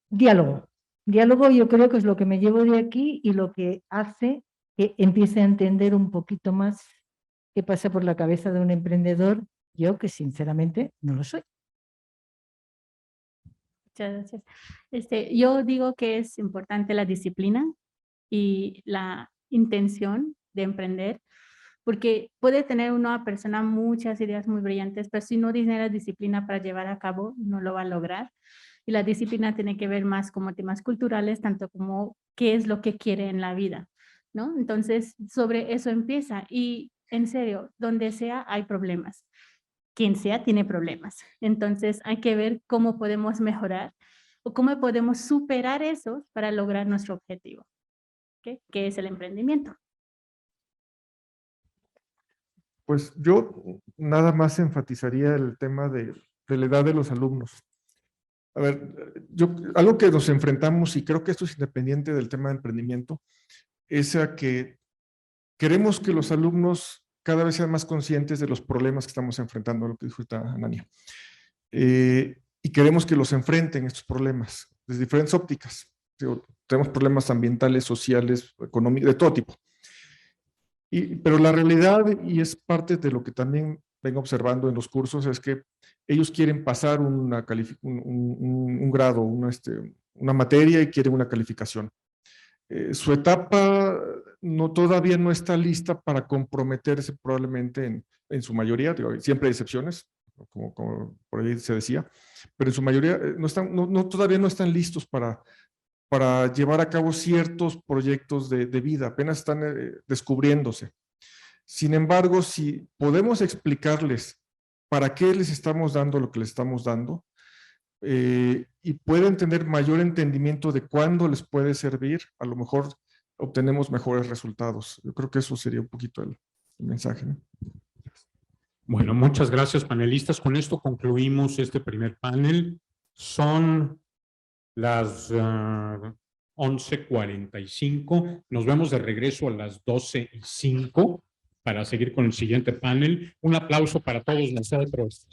Diálogo. Diálogo yo creo que es lo que me llevo de aquí y lo que hace que empiece a entender un poquito más qué pasa por la cabeza de un emprendedor, yo que sinceramente no lo soy. Muchas gracias. Yo digo que es importante la disciplina y la intención de emprender, porque puede tener una persona muchas ideas muy brillantes, pero si no tiene la disciplina para llevar a cabo, no lo va a lograr. Y la disciplina tiene que ver más como temas culturales, tanto como qué es lo que quiere en la vida, ¿no? Entonces, sobre eso empieza. Y en serio, donde sea hay problemas. Quien sea tiene problemas. Entonces, hay que ver cómo podemos mejorar o cómo podemos superar eso para lograr nuestro objetivo, ¿okay? Que es el emprendimiento. Pues yo nada más enfatizaría el tema de la edad de los alumnos. A ver, algo que nos enfrentamos, y creo que esto es independiente del tema de emprendimiento, es a que queremos que los alumnos cada vez sean más conscientes de los problemas que estamos enfrentando, lo que dijo Anania. Y queremos que los enfrenten estos problemas desde diferentes ópticas. Tenemos problemas ambientales, sociales, económicos, de todo tipo. Pero la realidad, y es parte de lo que también vengo observando en los cursos, es que ellos quieren pasar un grado, una materia y quieren una calificación. Su etapa todavía no está lista para comprometerse probablemente en su mayoría, digo, siempre hay excepciones, como por ahí se decía, pero en su mayoría todavía no están listos para llevar a cabo ciertos proyectos de vida, apenas están descubriéndose. Sin embargo, si podemos explicarles para qué les estamos dando lo que les estamos dando, y pueden tener mayor entendimiento de cuándo les puede servir, a lo mejor obtenemos mejores resultados. Yo creo que eso sería un poquito el mensaje, ¿no? Bueno, muchas gracias, panelistas. Con esto concluimos este primer panel. Son las 11:45. Nos vemos de regreso a las 12:05 para seguir con el siguiente panel. Un aplauso para todos nosotros.